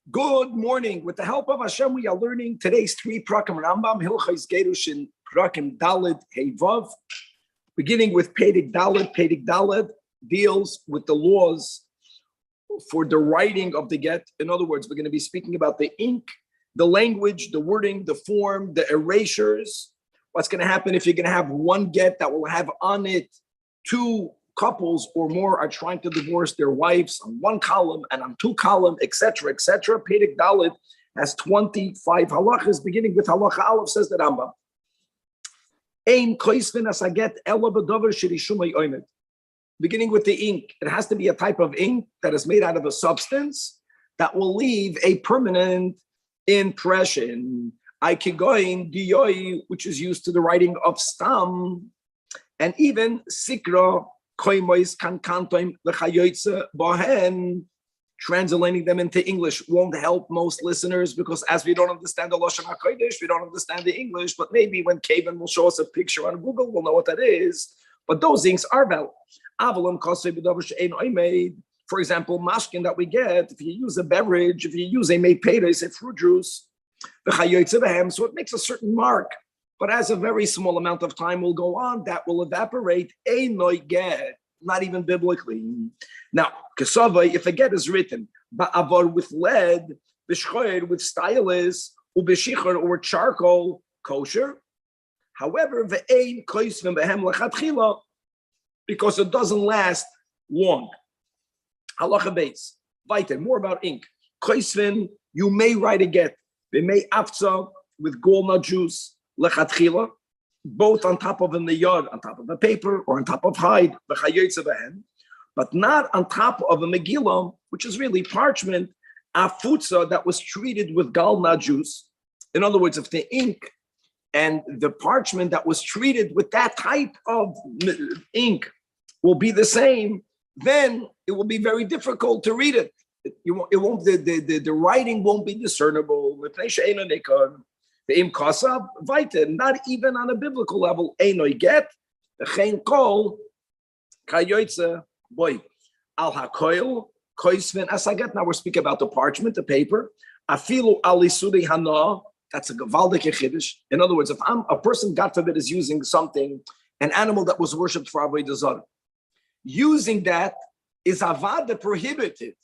Good morning. With the help of Hashem, we are learning today's 3 prakim Rambam, Hilchos Geirushin, prakim Daled Heivav. Beginning with Pedig Daled. Pedig Daled deals with the laws for the writing of the get. In other words, we're going to be speaking about the ink, the language, the wording, the form, the erasures. What's going to happen if you're going to have one get that will have on it 2 couples or more are trying to divorce their wives on 1 column and on 2 columns, etc., etc. Pedig Dalet has 25 halachas, beginning with halacha Aleph, says the Rambam. Ein koisvin as aget ela b'dover shirishumay oimed. Beginning with the ink, it has to be a type of ink that is made out of a substance that will leave a permanent impression. Aikigoin diyoi, which is used to the writing of stam, and even sikra. Translating them into English won't help most listeners because as we don't understand the Lashon HaKodesh, we don't understand the English, but maybe when Kevin will show us a picture on Google, we'll know what that is. But those inks are valid. For example, mashkin that we get, if you use a beverage, if you use a meiperes, a fruit juice, so it makes a certain mark. But as a very small amount of time will go on, that will evaporate. Not even biblically. Now, kasava, if a get is written, ba'avar with lead, b'shchoyer with stylus, ubeshicher or charcoal, kosher. However, ve'ein koisvim behem lachatchila, because it doesn't last long. Halacha beis. Weiter, more about ink. Koisvim, you may write a get. They may afza with golna juice. Lechatchila, both on top of a niyad, on top of a paper, or on top of hide, but not on top of a megillah, which is really parchment, afutza that was treated with galna juice. In other words, if the ink and the parchment that was treated with that type of ink will be the same, then it will be very difficult to read it. The writing won't be discernible. The im kasab, weiter, not even on a biblical level. Einoi get, chen kol, kayoytze, boy, al hakoil, koisven asaget. Now we're speaking about the parchment, the paper. Afilu alisudi hana, that's a gevaldike chiddush. In other words, if a person, God forbid, is using something, an animal that was worshipped for Avodah Zarah, using that is avad prohibited.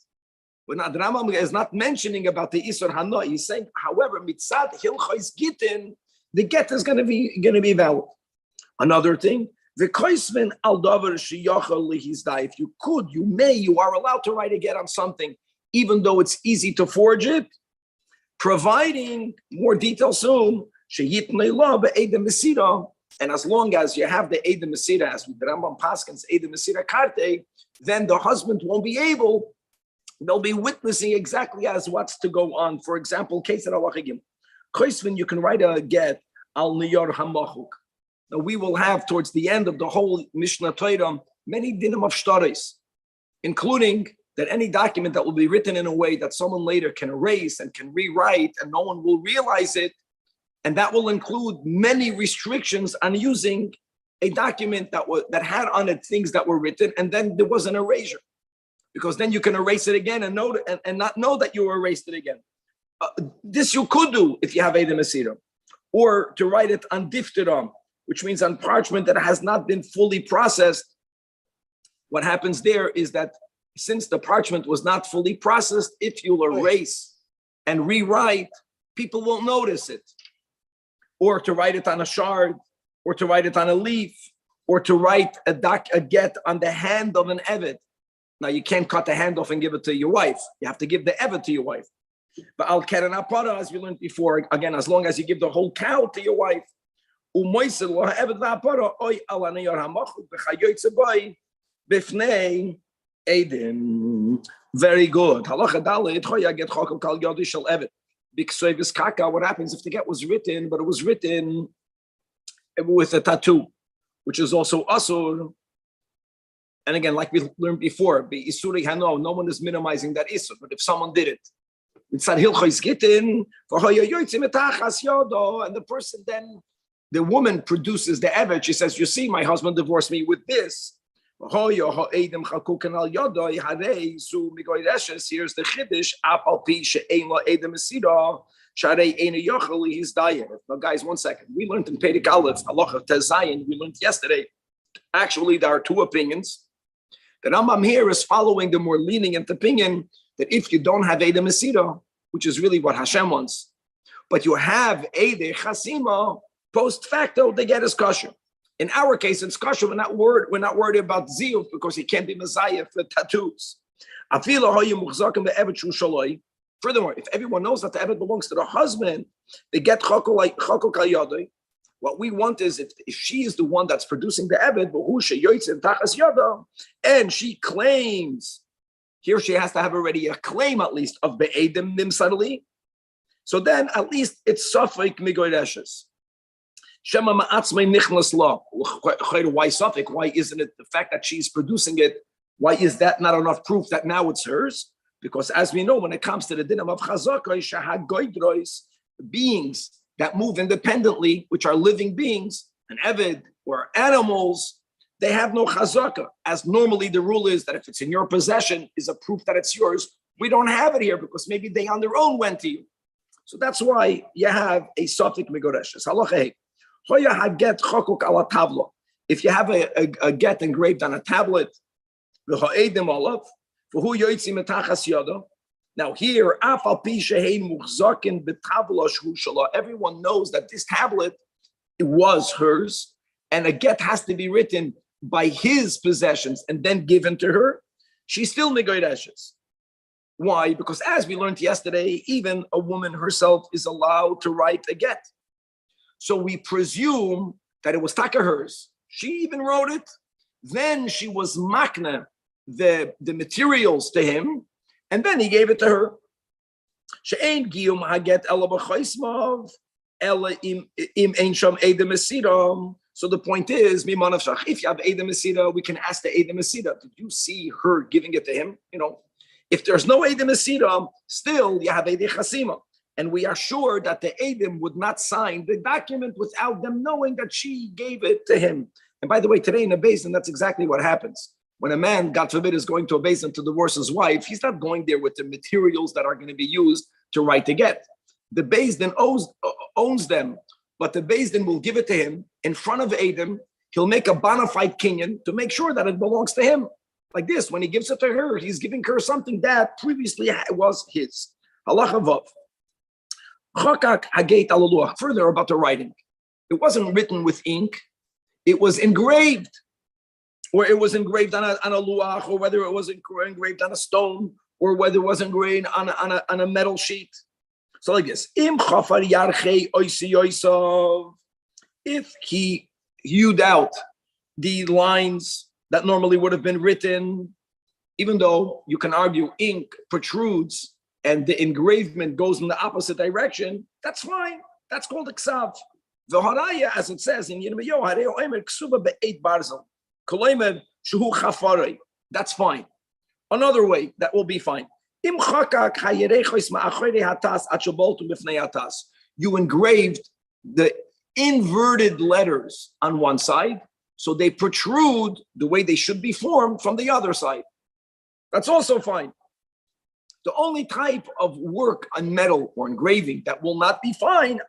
When the Rambam is not mentioning about the Isur Hana, he's saying, however, mitzad hilchos gitin, the get is going to be valid. Another thing, the koisven al davar sheyachal lihizdai. If you could, you are allowed to write a get on something, even though it's easy to forge it, providing more detail soon. Sheyitnei la be'edem mesira, and as long as you have the edem mesira, as with the Rambam paskins edem mesira karte, then the husband won't be able. They'll be witnessing exactly as what's to go on. For example, case at Alachigim. Koisvin, you can write a get al niyar hamachuk. Now we will have towards the end of the whole Mishnah Torah many dinim of shtaris, including that any document that will be written in a way that someone later can erase and can rewrite and no one will realize it, and that will include many restrictions on using a document that had on it things that were written and then there was an erasure. Because then you can erase it again and not know that you erased it again. This you could do if you have Edom Mesira. Or to write it on difteram, which means on parchment that has not been fully processed. What happens there is that since the parchment was not fully processed, if you'll erase and rewrite, people won't notice it. Or to write it on a shard, or to write it on a leaf, or to write a get on the hand of an eved. Now you can't cut the hand off and give it to your wife. You have to give the eved to your wife. But al keren apara, as we learned before, again, as long as you give the whole cow to your wife. Very good. What happens if the get was written, but it was written with a tattoo, which is also asur. And again, like we learned before, no one is minimizing that isur. But if someone did it, and the person then, the woman produces the evet. She says, "You see, my husband divorced me with this." Here's the chiddush. Now, guys, 1 second. We learned in Perek Aleph, Halacha Tezayin. We learned yesterday. Actually, there are two opinions. The Rambam here is following the more lenient opinion that if you don't have Eidem Mesira, which is really what Hashem wants, but you have Eidem Chasima, post facto, they get his kosher. In our case, it's kosher. We're not worried about ziyuf because he can't be Messiah for tattoos. Furthermore, if everyone knows that the evet belongs to the husband, they get chokol kal. What we want is if she is the one that's producing the evet, and she claims, here she has to have already a claim at least of be'edim nimsadali. So then at least it's safek migoyreshes. Shema ma'atzmei nichnas la. Why safek? Why isn't it the fact that she's producing it? Why is that not enough proof that now it's hers? Because as we know, when it comes to the dinam of chazakah, shahad goydrois, beings that move independently, which are living beings, an eved or animals, they have no chazakah. As normally the rule is that if it's in your possession, is a proof that it's yours. We don't have it here because maybe they on their own went to you. So that's why you have a safek migoreshes. Halacha hoya haget chokok ala tavla. If you have a get engraved on a tablet, v'ha'edim olav, v'hu yoytzi metachas yado. Now here, everyone knows that this tablet, it was hers, and a get has to be written by his possessions and then given to her. She's still negoyreshes. Why? Because as we learned yesterday, even a woman herself is allowed to write a get. So we presume that it was taka hers. She even wrote it. Then she was makna the materials to him, and then he gave it to her. She'ein giyum haget ela b'choismav ela im ein sham edem esiram. So the point is, if you have edem esira, we can ask the edem esira, did you see her giving it to him? If there's no edem esira, still you have edem chasima, and we are sure that the edem would not sign the document without them knowing that she gave it to him. And by the way, today in a basin, that's exactly what happens. When a man, God forbid, is going to a basin to divorce his wife, he's not going there with the materials that are going to be used to write the get. The Beis Din owns them, but the Beis Din will give it to him in front of Adam. He'll make a bona fide kinyan to make sure that it belongs to him. Like this, when he gives it to her, he's giving her something that previously was his. Halacha vav. Chakak hageit alaluach. Further about the writing. It wasn't written with ink. It was engraved. Or it was engraved on a luach, or whether it was engraved on a stone, or whether it was engraved on a metal sheet. So like this, if he hewed out the lines that normally would have been written, even though you can argue ink protrudes and the engravement goes in the opposite direction, that's fine. That's called a ksav. The haraya, as it says in Yirmiyahu, hareo omer ksuba be'eit barzel. That's fine. Another way that will be fine. You engraved the inverted letters on one side, so they protrude the way they should be formed from the other side. That's also fine. The only type of work on metal or engraving that will not be fine,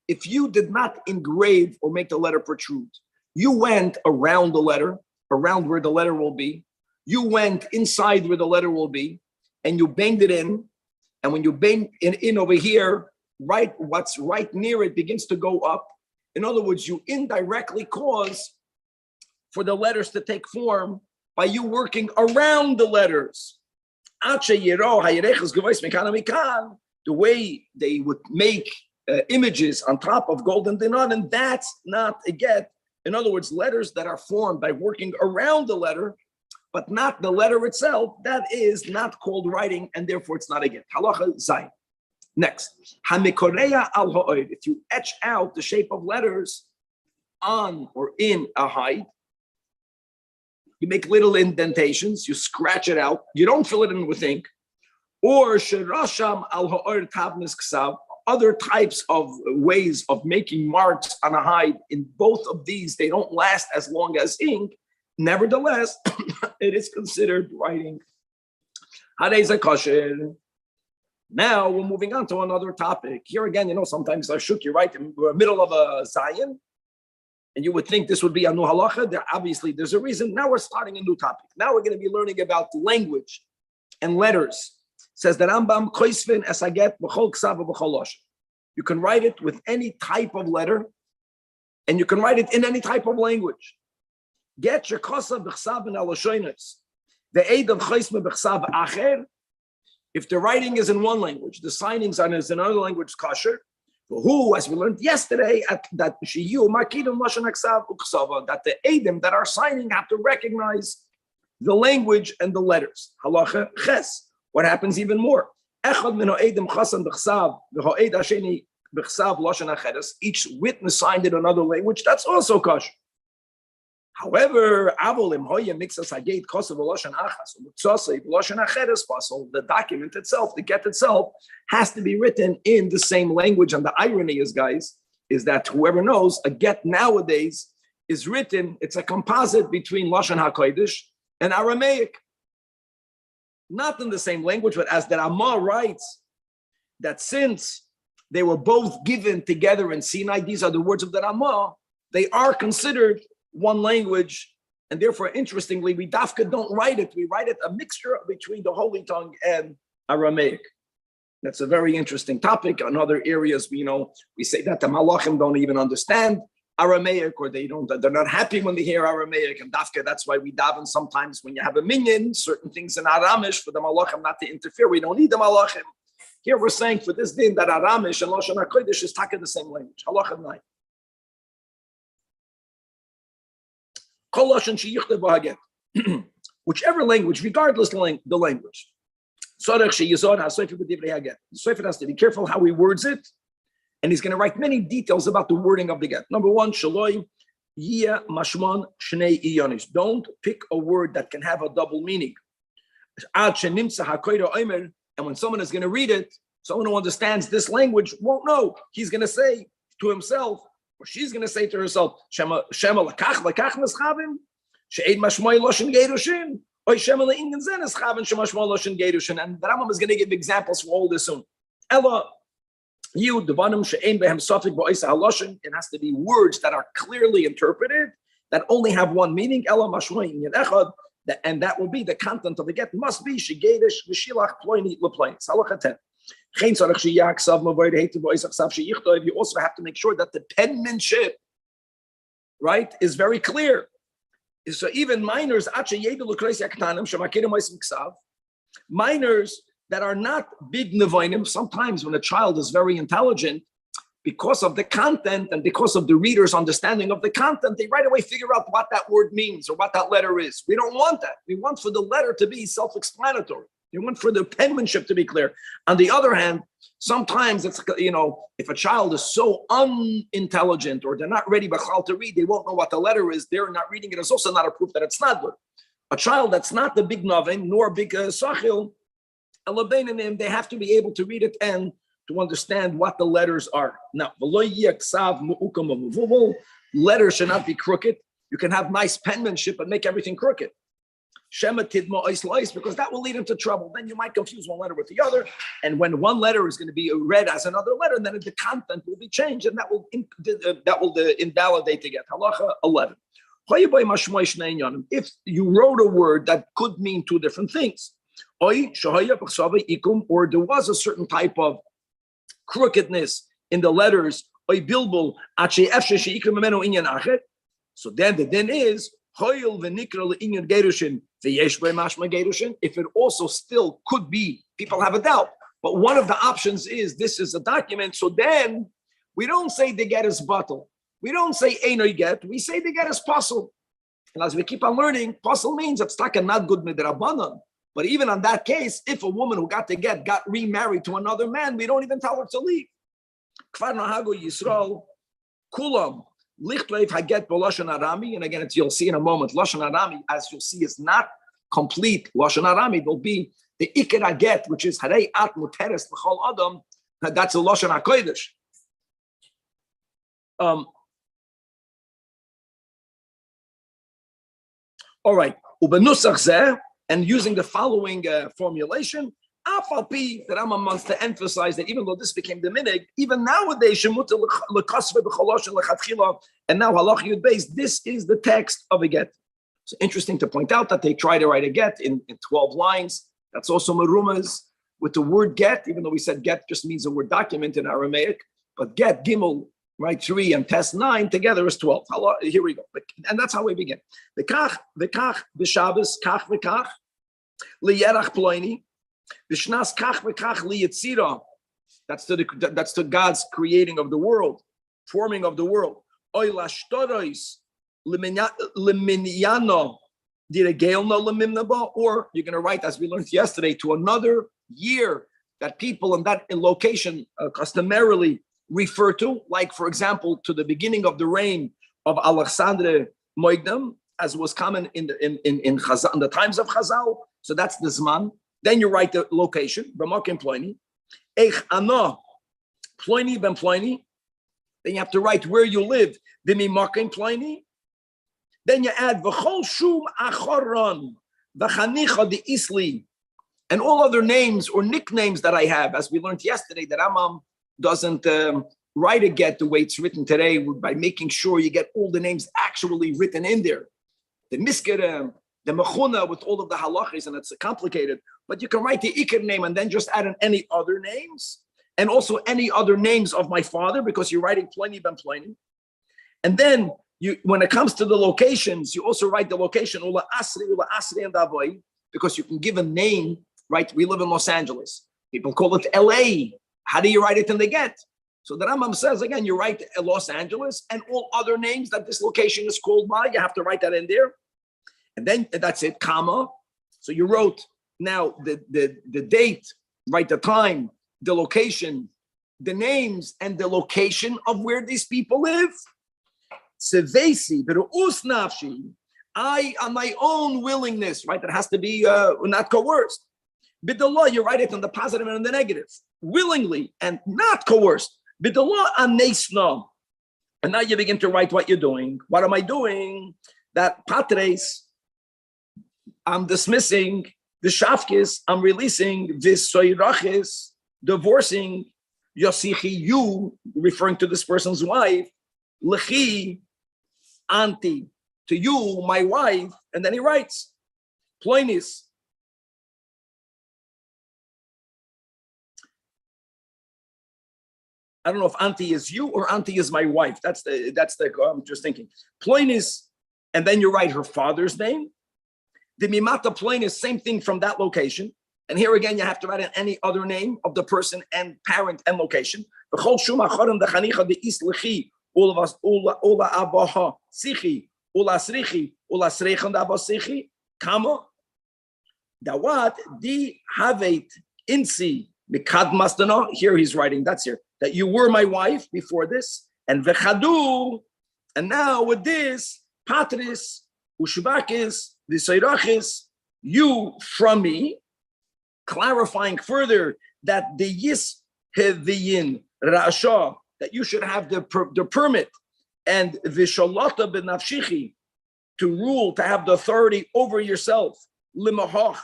if you did not engrave or make the letter protrude. You went around the letter, around where the letter will be. You went inside where the letter will be, and you banged it in. And when you bang it in over here, right, what's right near it begins to go up. In other words, you indirectly cause for the letters to take form by you working around the letters. The way they would make images on top of golden dinan, and that's not a get. In other words, letters that are formed by working around the letter, but not the letter itself, that is not called writing, and therefore it's not a get. Halacha zayin. Next, hamikoreya al ha'oid. If you etch out the shape of letters on or in a hide, you make little indentations, you scratch it out, you don't fill it in with ink, or sherasham al ha'oid tavnis ksav, other types of ways of making marks on a hide. In both of these, they don't last as long as ink. Nevertheless, it is considered writing. Now we're moving on to another topic. Here again, sometimes Ashuk, you're right, we're in the middle of a Zion, and you would think this would be a new halacha. Obviously, there's a reason. Now we're starting a new topic. Now we're going to be learning about language and letters. Says the Rambam, Koisvin esaget b'chol ksav b'chol lashon. You can write it with any type of letter, and you can write it in any type of language. Get your kosav b'chsav and alashonis. The aid of choisme b'chsav acher. If the writing is in one language, the signings are in another language, kosher. Who, as we learned yesterday, that the Eidim that are signing have to recognize the language and the letters. Halacha ches. What happens even more? Each witness signed in another language. That's also kosher. However, the document itself, the get itself, has to be written in the same language. And the irony is, guys, is that whoever knows, a get nowadays is written, it's a composite between Lashon HaKodesh and Aramaic. Not in the same language, but as the Ramah writes, that since they were both given together in Sinai, these are the words of the Ramah, they are considered one language, and therefore, interestingly, we dafka don't write it. We write it a mixture between the Holy Tongue and Aramaic. That's a very interesting topic. On other areas, we say that the Malachim don't even understand Aramaic, or they're not happy when they hear Aramaic, and dafka, that's why we daven sometimes when you have a minyan, certain things in Aramish for the Malachim not to interfere. We don't need the Malachim. Here we're saying for this din that Aramish and Lashon HaKodesh is taka the same language. Halacha 9. Whichever language, regardless the language. The Sefer has to be careful how he words it, and he's going to write many details about the wording of the get. Number one, don't pick a word that can have a double meaning. And when someone is going to read it, someone who understands this language won't know. He's going to say to himself, or she's going to say to herself, Shema lakach neschavim, she'ed mashmoy loshen Geirushin, or Shema le'ingen zen neschavim, shemashmoy loshen Geirushin. And the Rambam is going to give examples for all this soon. Ella, you, devanim she'ein behem sofik ba'isa haloshen, it has to be words that are clearly interpreted, that only have one meaning. Ella mashmoy inyan echad, and that will be the content of the get, must be she'geidish v'shilach ploini l'ploini. Halacha 10. You also have to make sure that the penmanship, right, is very clear. So even minors that are not big nevoinim, sometimes when a child is very intelligent, because of the content and because of the reader's understanding of the content, they right away figure out what that word means or what that letter is. We don't want that. We want for the letter to be self-explanatory. You want for the penmanship to be clear. On the other hand, sometimes it's, if a child is so unintelligent or they're not ready to read, they won't know what the letter is. They're not reading it. It's also not a proof that it's not good. A child that's not the big novin nor a big sachil, they have to be able to read it and to understand what the letters are. Now, letters should not be crooked. You can have nice penmanship and make everything crooked. Because that will lead into trouble. Then you might confuse one letter with the other, and when one letter is going to be read as another letter, then the content will be changed, and that will invalidate the get. Halacha 11. If you wrote a word that could mean two different things, or there was a certain type of crookedness in the letters, so then the din is, if it also still could be, people have a doubt, but one of the options is this is a document, so then we don't say the get is bottle. We don't say eino get, we say the get is puzzle. And as we keep on learning, puzzle means it's not good midrabanan. But even on that case, if a woman who got the get got remarried to another man, we don't even tell her to leave. Kfar Nahago Yisrael, Kulam, Lichtleif Haget Lashon Arami, and again, you'll see in a moment, Lashon Arami, as you'll see, is not complete. Lashon Arami will be the Iker Haget, which is Harei At Muteres L'Chol Adam. That's a Lashon HaKodesh. All right, Ubenusach Zeh, and using the following formulation, Afalpi, that Rambam wants to emphasize that even though this became the minig, even nowadays, and now halach yud beis, this is the text of a get. It's interesting to point out that they try to write a get in 12 lines. That's also merumas with the word get, even though we said get just means the word document in Aramaic, but get, gimel, right, 3 and test 9 together is 12. Here we go. And that's how we begin. V'kach, v'shabbos, kach, v'kach, liyerach ploini, v'shnas kach, v'kach, liyitzira. That's to God's creating of the world, forming of the world. Oy lashtorois, liminyano, diregeilna lemimnaba, or you're going to write, as we learned yesterday, to another year that people in that location customarily refer to, like, for example, to the beginning of the reign of Alexander Moigdam, as was common in Chazal, in the times of Chazal. So that's the Zman. Then you write the location, B'makim Ploini. Eich Ana, Ploini ben Ploini. Then you have to write where you live, B'mimakim Ploini. Then you add V'chol Shum Achoron, V'chanicha de Isli, and all other names or nicknames that I have, as we learned yesterday, that Rambam doesn't write a get the way it's written today by making sure you get all the names actually written in there. The miskere, the mechuna with all of the halachis, and it's complicated, but you can write the ikir name and then just add in any other names, and also any other names of my father, because you're writing Pliny ben Pliny. And then when it comes to the locations, you also write the location, Ula Asri and Avoy, because you can give a name, right? We live in Los Angeles. People call it LA. How do you write it in the get? So the Rambam says, again, you write Los Angeles and all other names that this location is called by, you have to write that in there. And then that's it, comma. So you wrote now the date, right, the time, the location, the names, and the location of where these people live. Sevesi, beru'us nafshi, I, on my own willingness, right, that has to be not coerced. B'dallah, you write it in the positive and in the negative. Willingly and not coerced. B'dallah anesna. And now you begin to write what you're doing. What am I doing? That patres, I'm dismissing. The shafkis, I'm releasing. This soyrachis, divorcing. Yosichi, you, referring to this person's wife. Lechi, auntie, to you, my wife. And then he writes, Ploinis. I don't know if auntie is you or auntie is my wife. That's the I'm just thinking. Ploinis, and then you write her father's name. The mimata Ploinis, same thing from that location. And here again, you have to write in any other name of the person and parent and location. V'chol shum acharon dechanicha de'is lechi ula abaha sichi ula srichi ula srechan da'aba sichi kama dawat di havet insi mikad mastana. Here he's writing. That's here. That you were my wife before this, and vechadu, and now with this, patris, ushbakis, visayrachis, you from me, clarifying further that the yis heviyin rasha, that you should have the permit, and vishalata benafshichi, to rule, to have the authority over yourself, limahach,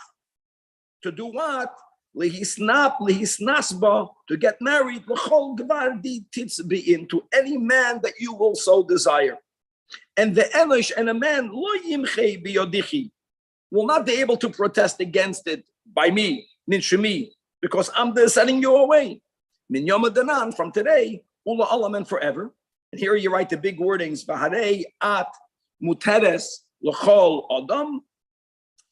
to do what? Lihisnasba, to get married, to any man that you will so desire. And the Elish and a man will not be able to protest against it by me, Ninshimi, because I'm sending you away. Min Yom from today, Ula Alaman forever. And here you write the big wordings, Vaharei at Muteres L'chol Adam.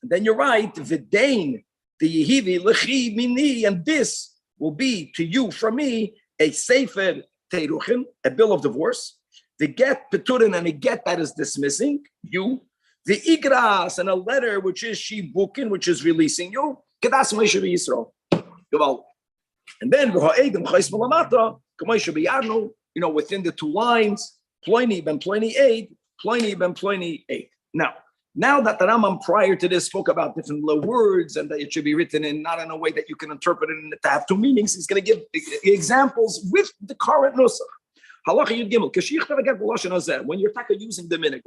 And then you write Vidain. The Yehivi lechi mini, and this will be to you from me a sefer teruchim, a bill of divorce. The get peturin, and a get that is dismissing you. The igras and a letter which is shibukin, which is releasing you. Kedas Moshe Yisrael. And then within the two lines, Pliny ben Pliny 8, Pliny ben Pliny 8. Now that the Rambam prior to this spoke about different words and that it should be written in not in a way that you can interpret it and to have two meanings, he's going to give examples with the current nusach. Halacha Yud Gimel. When you're using the minik,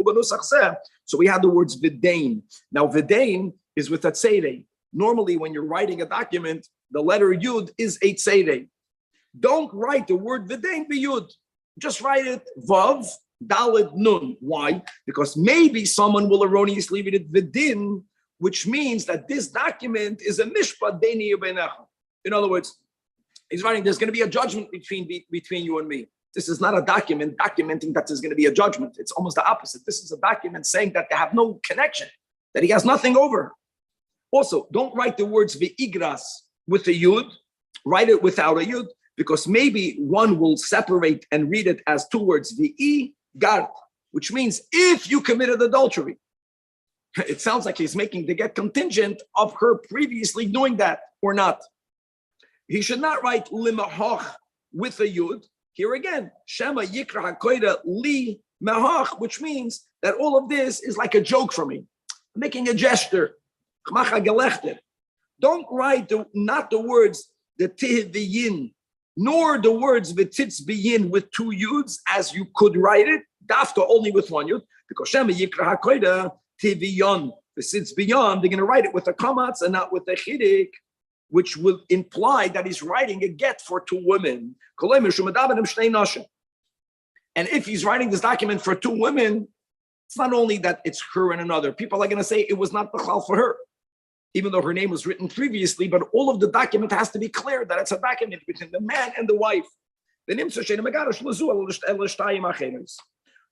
so we have the words vidain. Now vidain is with a tzedei. Normally, when you're writing a document, the letter Yud is a tzedei. Don't write the word vidain b'Yud. Just write it vav Dalet Nun. Why? Because maybe someone will erroneously read it vidin, which means that this document is a mishpat deini ubenecha. In other words, he's writing, there's going to be a judgment between you and me. This is not a document documenting that there's going to be a judgment. It's almost the opposite. This is a document saying that they have no connection, that he has nothing over her. Also, don't write the words ve'igras with a yud. Write it without a yud, because maybe one will separate and read it as two words, ve'i gart, which means if you committed adultery. It sounds like he's making the get contingent of her previously doing that or not. He should not write limahach with a yud. Here again, Shema Yikra HaKoida Li Mehach, which means that all of this is like a joke for me. I'm making a gesture. Don't write not the words the tih v'yin, nor the words v'titz v'yin with two yuds, as you could write it, dafka only with one yud, because Shema Yikra HaKoida tih v'yon, v'sitz v'yon, they're going to write it with a kamatz and not with a chidik, which will imply that he's writing a get for two women. And if he's writing this document for two women, it's not only that it's her and another. People are going to say it was not b'chal for her, even though her name was written previously, but all of the document has to be clear that it's a document between the man and the wife.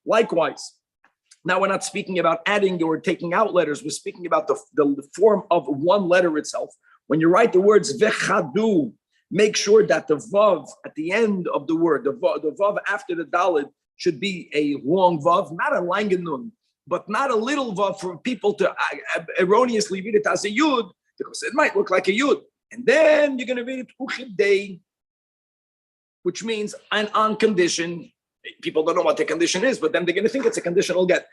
Likewise, now we're not speaking about adding or taking out letters. We're speaking about the form of one letter itself. When you write the words vechadu, make sure that the vav at the end of the word, the vav after the dalid, should be a long vav, not a langen nun, but not a little vav for people to erroneously read it as a yud, because it might look like a yud. And then you're going to read it uchidei, which means an on condition. People don't know what the condition is, but then they're going to think it's a conditional get.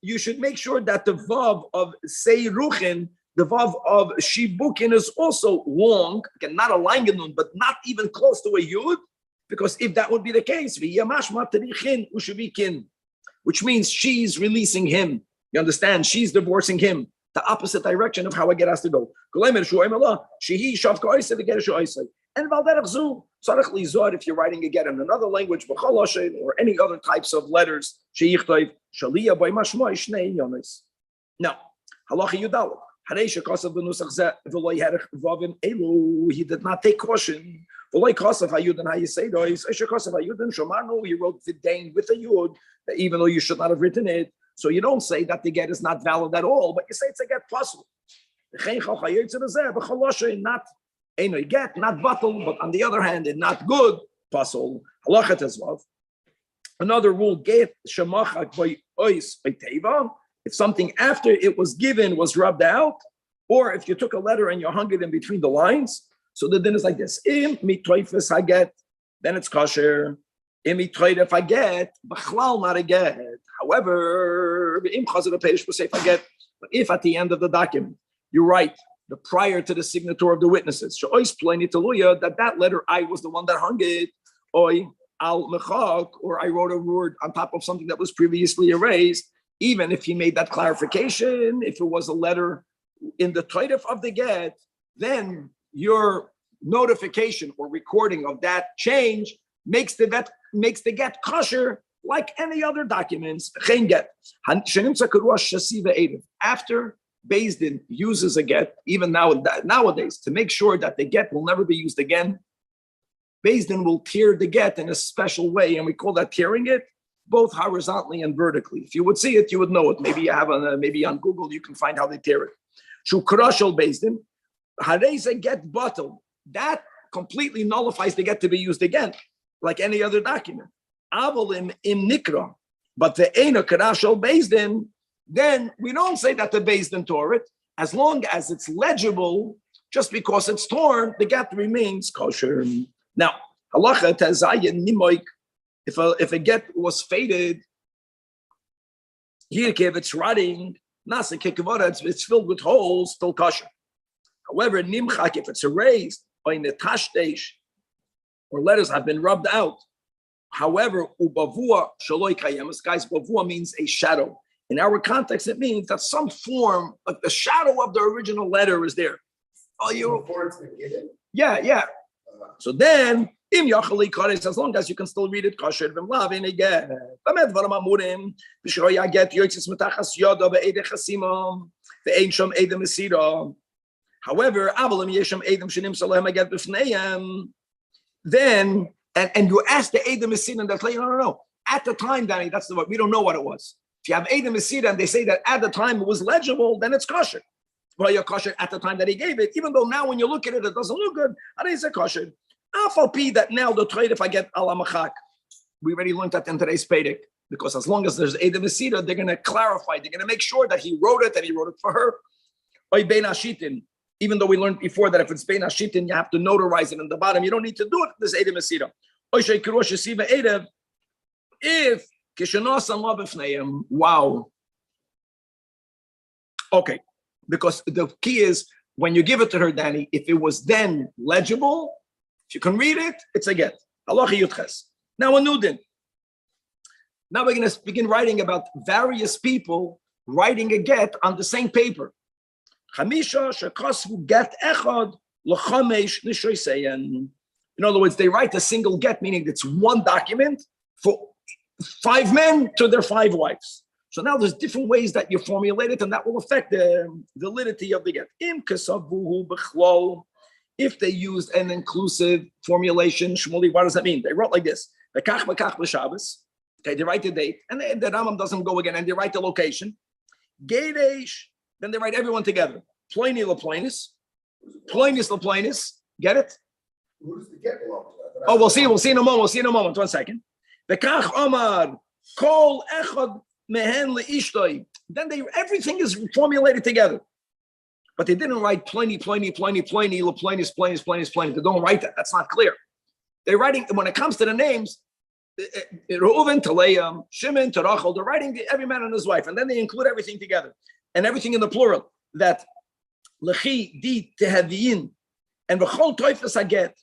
You should make sure that the vav of seiruchin, the vav of shibukin, is also long, again, not a langenun, but not even close to a yud, because if that would be the case, which means she's releasing him. You understand? She's divorcing him. The opposite direction of how a get has to go. And if you're writing a get in another language, or any other types of letters, now, halacha yudal. He did not take caution. He wrote vidain with a yud, even though you should not have written it. So you don't say that the get is not valid at all, but you say it's a get possible. Not a get, not batal, but on the other hand, it's not good, possible. Another rule, get shemachak by ois by teva. If something after it was given was rubbed out, or if you took a letter and you hung it in between the lines, so the din is like this: Im mitoifes haget, then it's kosher. Im mitoif haget, b'chlal not a get. However, im chazer peish b'seif haget. But if at the end of the document you write the prior to the signature of the witnesses, she'ois pleni teluya, that letter I was the one that hung it, oi al mechak, or I wrote a word on top of something that was previously erased. Even if he made that clarification, if it was a letter in the toidef of the get, then your notification or recording of that change makes the get kosher like any other documents. After Beis Din uses a get, even nowadays, to make sure that the get will never be used again, Beis Din will tear the get in a special way, and we call that tearing it, both horizontally and vertically. If you would see it, you would know it. Maybe you have maybe on Google you can find how they tear it. Shu krashel Beis Din, hareza get bottle. That completely nullifies the get to be used again, like any other document. Aval im nikra, But the Eino Kadashal Beis Din, then we don't say that the Beis Din tore it. As long as it's legible, just because it's torn, the get remains kosher. Now, halacha tezayin nimoik. If a get was faded, here if it's rotting, nasa kekavada, it's filled with holes, still kosher. However, nimchak, if it's erased, or in the tashtesh, or letters have been rubbed out. However, ubavua shaloi kayemas, guys, bavua means a shadow. In our context, it means that some form, like the shadow of the original letter is there. Oh, before it's been given? Yeah. So then, im yachali kares, as long as you can still read it, kosher v'm lavin again. Bamed varam amurim, b'shroy yaget yoytzis metachas yoda be'edeh chasimam, ve'ein shom edem mesira. However, avalim yeshem edem shenim salehem aget b'fneihem. Then, and you ask the edem mesira, and they'll tell you, no. At the time, Danny, that's the word. We don't know what it was. If you have edem mesira and they say that at the time it was legible, then it's kosher. Well, you're kosher at the time that he gave it, even though now when you look at it, it doesn't look good. How do you say kosher? Alpha that now the trade, if I get ala machak, we already learned that in today's Pedic, because as long as there's edem mesira, they're going to clarify, they're going to make sure that he wrote it and he wrote it for her. Oy bein ashitin, even though we learned before that if it's bein ashitin, you have to notarize it in the bottom. You don't need to do it. This edem mesira. Oy shei kirosh yesiva edev, if wow. Okay, because the key is when you give it to her, Danny, if it was then legible, if you can read it, it's a get. Now a new din. Now we're going to begin writing about various people writing a get on the same paper. In other words, they write a single get, meaning it's one document for 5 men to their 5 wives. So now there's different ways that you formulate it, and that will affect the validity of the get. If they used an inclusive formulation, Shmuley, what does that mean? They wrote like this: okay, they write the date, and the Rambam doesn't go again, and they write the location. Geirush, then they write everyone together. Pliny LaPlanis, Plinius LaPlanis. Get it? Who does the get belong to? Oh, we'll see in a moment. 1 second. Bekach Omar, Kol Echad Mehen LeIshtoi. Then everything is formulated together. But they didn't write Pliny, LaPlanis, Pliny. They don't write that. That's not clear. They're writing, when it comes to the names, Reuven, Taleam, Shimon, Rachel, they're writing every man and his wife, and then they include everything together. And everything in the plural. That Lechi, Di, Tehaviyin, and V'chol Toifes Haget.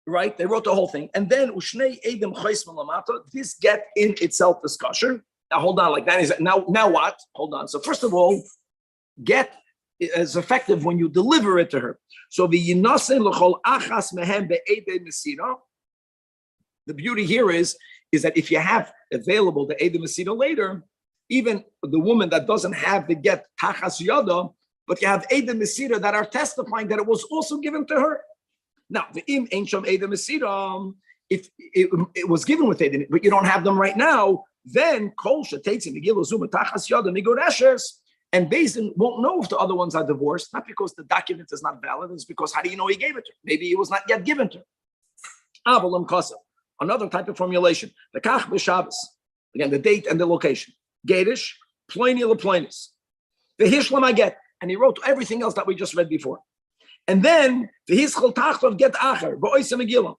Right? They wrote the whole thing. And then Ushnei Edem Choisman Lamata, this get in itself is kosher. Now hold on, like that is now what? Hold on. So first of all, get is effective when you deliver it to her. So the Yinasen L'chol Achas Mehem Be'edei Mesira. The beauty here is that if you have available the Edei Mesira later, even the woman that doesn't have the get Tachas Yada, but you have Edei Mesira that are testifying that it was also given to her. Now, the im ain't shom edem mesira. If it was given with it, but you don't have them right now, then kol shetetzim megillah zuma tachas yada migoreshes, and Beis Din won't know if the other ones are divorced, not because the document is not valid, it's because how do you know he gave it to her? Maybe it was not yet given to her. Avalam kasa, another type of formulation. The kach b'Shabbos, again the date and the location. Geirushin, Pliny LaPlanis, the hishlam aget, and he wrote everything else that we just read before. And then the hischol tachtov get acher ba'oisa megillah.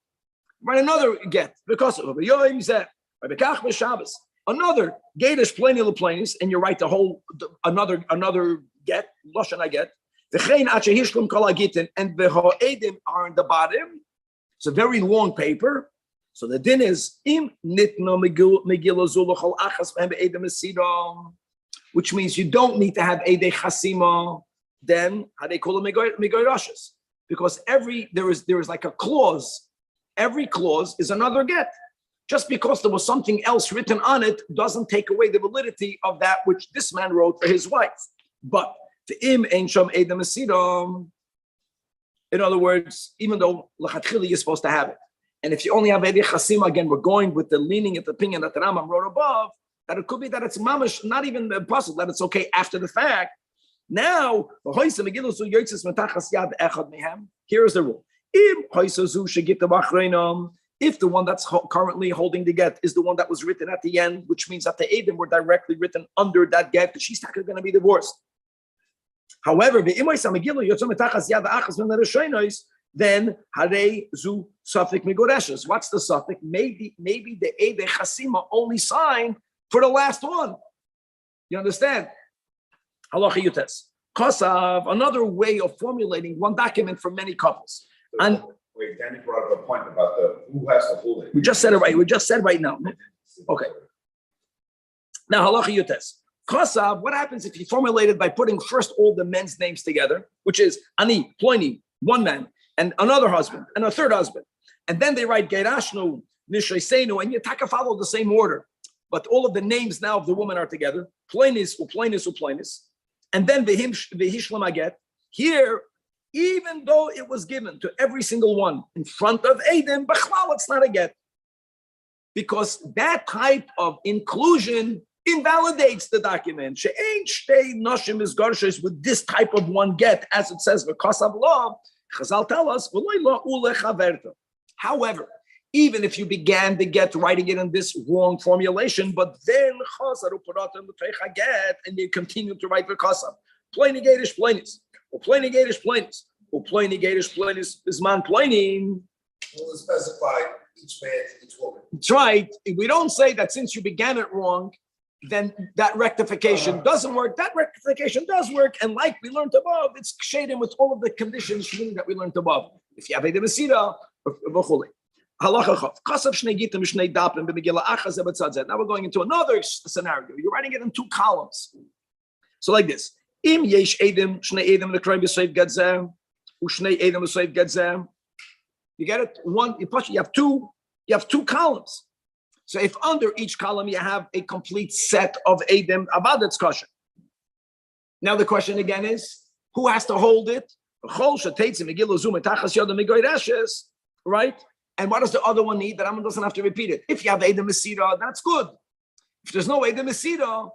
Write another get because of Yoim Zeh by Bekach b'Shabbos. Another Geirushin Pliny LaPlanis, and you write the whole another get lashon I get. V'chein ache hishlum kol hagitin, and the ha'edim are in the bottom. It's a very long paper. So the din is im nitno megillah zulachol achas be'edem mesira, which means you don't need to have edei chasima. Then how they call them Geirushin, because there is like a clause. Every clause is another get. Just because there was something else written on it doesn't take away the validity of that which this man wrote for his wife. But the im ain't shom edem mesira. In other words, even though l'chatchila you're supposed to have it, and if you only have edei chasima, again we're going with the lenient opinion that the Rambam wrote above, that it could be that it's mamash, not even possible that it's okay after the fact. Now, here is the rule. If the one that's currently holding the get is the one that was written at the end, which means that the Eidim were directly written under that get, she's not going to be divorced. However, then hare zu suffik migoreshes. What's the suffix? Maybe the Eidei Chasima only signed for the last one. You understand? Halacha Yutes. Kosav, another way of formulating one document for many couples. And wait, Danny brought up a point about who has to hold it. We just said it right. We just said right now. Okay. Now, halacha Yutes. Kosav, what happens if you formulate it by putting first all the men's names together, which is Ani, Ploini, one man, and another husband, and a third husband. And then they write Geirashnu, Nishaysenu, and you follow the same order. But all of the names now of the woman are together. Ploinis, Uploinis, Uploinis. And then Vihishlam Aget. Here, even though it was given to every single one in front of Eidim, Bechlal, it's not a get. Because that type of inclusion invalidates the document. She'ain shtei noshim is garshes with this type of one get, as it says, v'kasav law, Chazal tell us, v'loi lo ule chaverta. However, even if you began the get writing it in this wrong formulation, but then chazaru paratam l'teicha get, and you continue to write v'kasav. Ploini geidish ploinis, or ploini geidish ploinis, or ploini geidish ploinis is man ploinim. We'll specify each man to each woman. That's right. We don't say that since you began it wrong, then that rectification doesn't work. That rectification does work. And like we learned above, it's kshedim with all of the conditions that we learned above. If you have a demesida, halacha chav. Kasav shnei gitim shnei dapim b'megillah achaz ebatzadzeh. Now we're going into another scenario. You're writing it in two columns. So like this. Im yesh edim shnei edim lekroim b'seif gadzeh u'shnei edim b'seif gadzeh. You get it? You have two columns. So if under each column you have a complete set of Eidim about its kosher. Now the question again is, who has to hold it? Right? And what does the other one need? The Rambam doesn't have to repeat it. If you have Eidim Mesira, that's good. If there's no Eidim Mesira,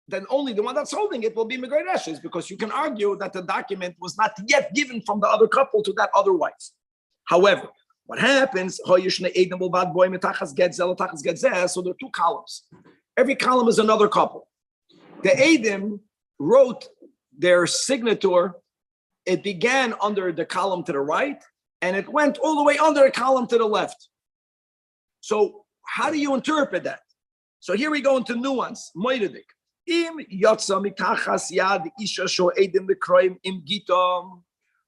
then only the one that's holding it will be Megoy Reshes, because you can argue that the document was not yet given from the other couple to that other wife. However, what happens? So there are two columns. Every column is another couple. The Eidim wrote their signature. It began under the column to the right, and it went all the way under a column to the left. So how do you interpret that? So here we go into nuance.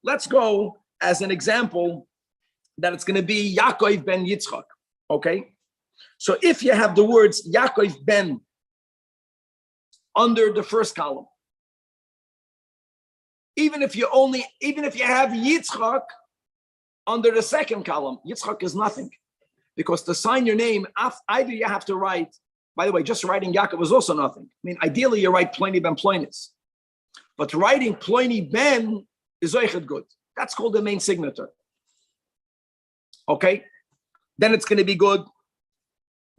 Let's go as an example that it's going to be Yaakov ben Yitzchak, okay? So if you have the words Yaakov ben under the first column, even if you have Yitzchak under the second column, Yitzchak is nothing, because to sign your name, either you have to write. By the way, just writing Yaakov is also nothing. I mean, ideally you write Pliny ben Ploinis, but writing Pliny ben is Zajac good. That's called the main signature. Okay, then it's going to be good.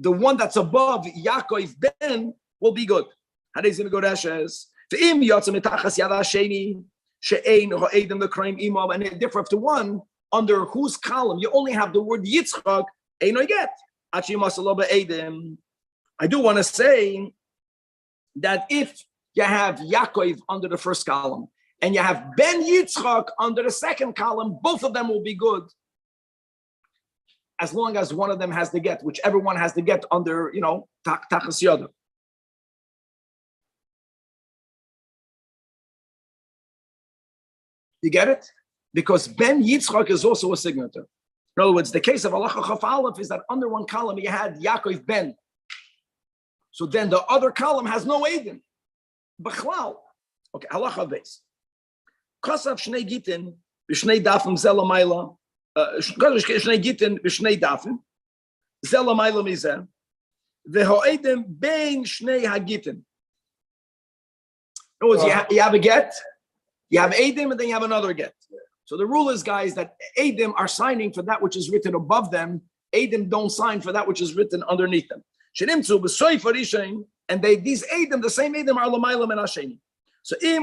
The one that's above Yaakov ben will be good. And if different to one under whose column you only have the word Yitzchak, I do want to say that if you have Yaakov under the first column and you have Ben Yitzchak under the second column, both of them will be good, as long as one of them has the get, whichever one has the get under, Tachas Yoda. You get it? Because Ben Yitzchak is also a signature. In other words, the case of Halacha Chaf Aleph is that under one column you had Yaakov Ben. So then the other column has no Eidim. Bechlal. Okay, Halacha Beis. Kosav Shnei Gitin, B'Shnei Dafim Zela Maila. Shnei Gitin B'Shnei Dafim Zela Maila Mizeh. V'Ho'edim Bein Shnei Hagitin. In other words, you have a get, you have Eidim, and then you have another get. So the rule is, guys, that Eidim are signing for that which is written above them. Eidim don't sign for that which is written underneath them. And these Eidim, the same Eidim, are Lamaylam and Hasheni. So if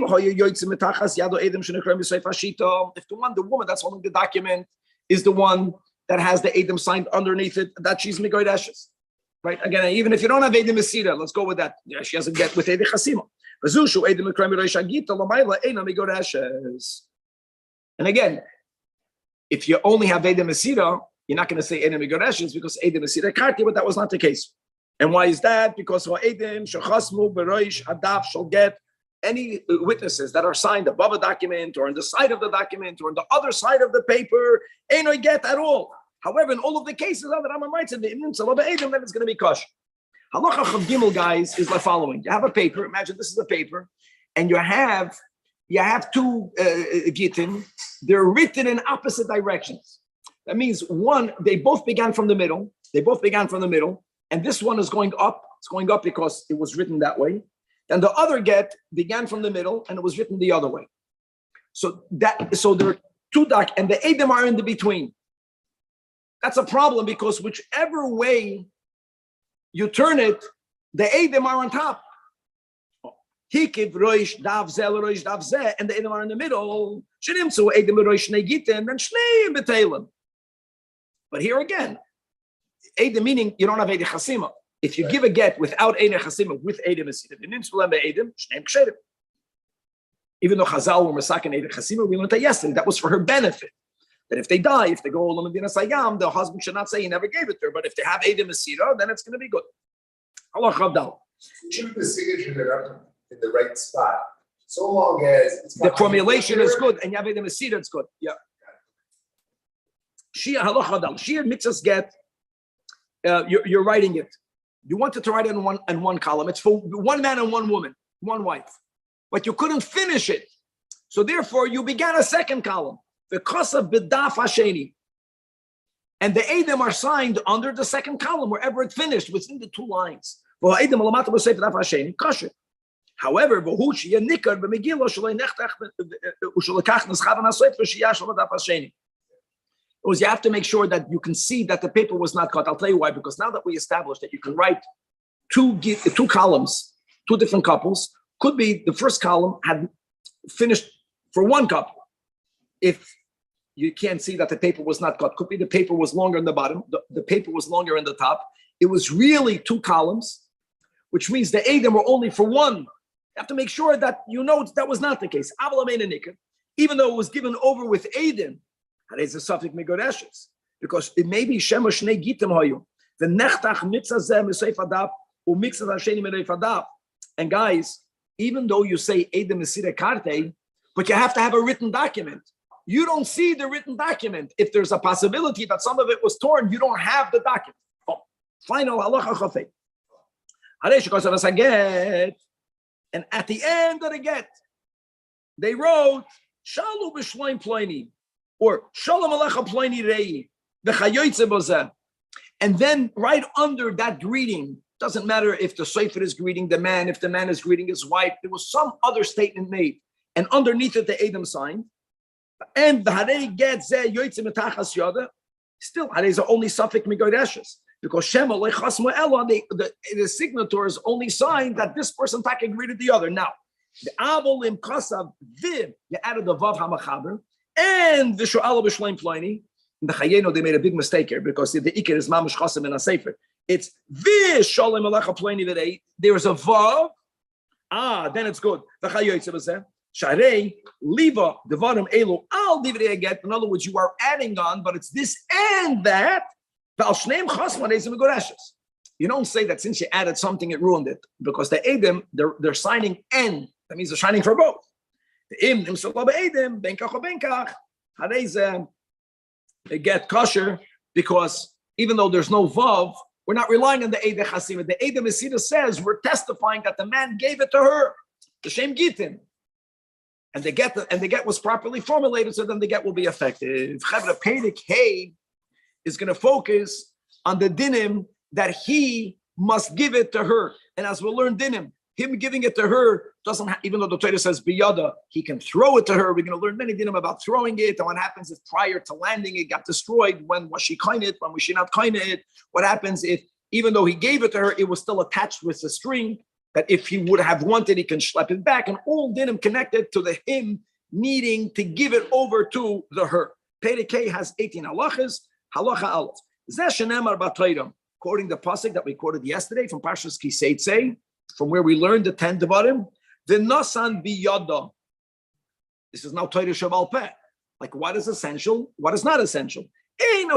the woman that's holding the document is the one that has the Edom signed underneath it, that she's Migoydeshes. Right? Again, even if you don't have Edom Mesira, let's go with that. Yeah, she doesn't get with Edom Chasima. And again, if you only have Edom Mesira, you're not going to say Edom Migoydeshes because Edom Mesira Karti, but that was not the case. And why is that? Because Edom Shechasmu Beroish Hadaf shall get any witnesses that are signed above a document or on the side of the document or on the other side of the paper, ain't no get at all. However, in all of the cases that Rambam writes in the Imnim Salaba Edom, then it's going to be kosher. Halacha Chav Gimel, guys, is the following: you have a paper. Imagine this is a paper, and you have two gittin. They're written in opposite directions. That means one, they both began from the middle. And this one is going up. It's going up because it was written that way. And the other get began from the middle and it was written the other way. So there are two doc, and the Edom are in the between. That's a problem because whichever way you turn it, the Edom are on top. Hikiv roish dav zel roish dav zeh, and the Edom are in the middle. Shnimtzu Edom roish negiten, then shnei beteilim. But here again, Edom meaning you don't have Edom Chasima. If you give a get without Edom Chasima, with Edom Mesira, the Nimsulam Edom, Shneim Ksherim. Even though Chazal were Masakin Edom Chasima, we learned that yesterday. That was for her benefit. That if they die, if they go Olam Medina Sayam, the husband should not say he never gave it to her. But if they have Edom Mesira, then it's going to be good. Allah Chavdal. Keep the signature in the right spot. So long as it's the formulation is good and you have Edom Mesira, it's good. Yeah. Shia Allah Chavdal. Shia mitzvahs get. You're writing it. You wanted to write it in one column. It's for one man and one woman, one wife. But you couldn't finish it. So therefore, you began a second column. The Kosav B'daf Hasheni. And the Edom are signed under the second column, wherever it finished, within the two lines. However, you have to make sure that you can see that the paper was not cut. I'll tell you why, because now that we established that you can write two columns, two different couples, could be the first column had finished for one couple. If you can't see that the paper was not cut, could be the paper was longer in the bottom, the paper was longer in the top. It was really two columns, which means the Edom were only for one. You have to make sure that you know that was not the case. Even though it was given over with Edom, it's a suffix migoreshes because it may be shema shnei gitim hayu. The nechtach mitzvah zeh misayf adab u'mitzvah hasheni mereif adab. And guys, even though you say Edom Mesira Karte, but you have to have a written document. You don't see the written document. If there's a possibility that some of it was torn, you don't have the document. Oh, final halacha chafei. And at the end of the get, they wrote Shalu b'shloim ploini. Or Shalom Alecha Ploini Rei, the Chayoytze Bozeh. And then right under that greeting, doesn't matter if the Sefer is greeting the man, if the man is greeting his wife, there was some other statement made. And underneath it, the Edom signed. And the Harei Get Zeh Yoytze Metachas Yoda, still, Harei are only Safek Migoydeshes. Because Shema Lechasmu Ella, the signatories only signed that this person Taka greeted the other. Now, the Avolim Kasav Viv, you added the Vav HaMachaber, and the Sho'ala B'Shleim Ploini. In the Chayeno, they made a big mistake here because the Iker is Mamash Chasim in a Sefer. It's V'Sholem Alecha Ploini V'Rei. There's a Vav. Then it's good. The Chayoytze B'Zeh. Sharei, Liva, Devarim Elu, Al Divrei Get. In other words, you are adding on, but it's this and that. You don't say that since you added something, it ruined it. Because the Edom, they're signing N. That means they're signing for both. They get kosher because even though there's no vav, we're not relying on the Edom Chasima. The Edom Mesira says we're testifying that the man gave it to her, the Shem Gitin, and the get was properly formulated, so then the get will be effective. Chavra Perek Hey is going to focus on the dinim that he must give it to her, and as we'll learn dinim. Him giving it to her doesn't, even though the Torah says biyada, he can throw it to her. We're going to learn many dinim about throwing it and what happens if prior to landing it got destroyed. When was she kind it? When was she not kind it? What happens if, even though he gave it to her, it was still attached with a string that if he would have wanted, he can schlep it back. And all dinim connected to the him needing to give it over to the her. Perek K has 18 halachas. Halacha Aleph. Zeh shenemar b'Torah, quoting the pasuk that we quoted yesterday from Parshas Kiseitze, from where we learned the 10 Devarim. V'nasan biyada. This is now Torah Shabbal Peh. Like what is essential, what is not essential. The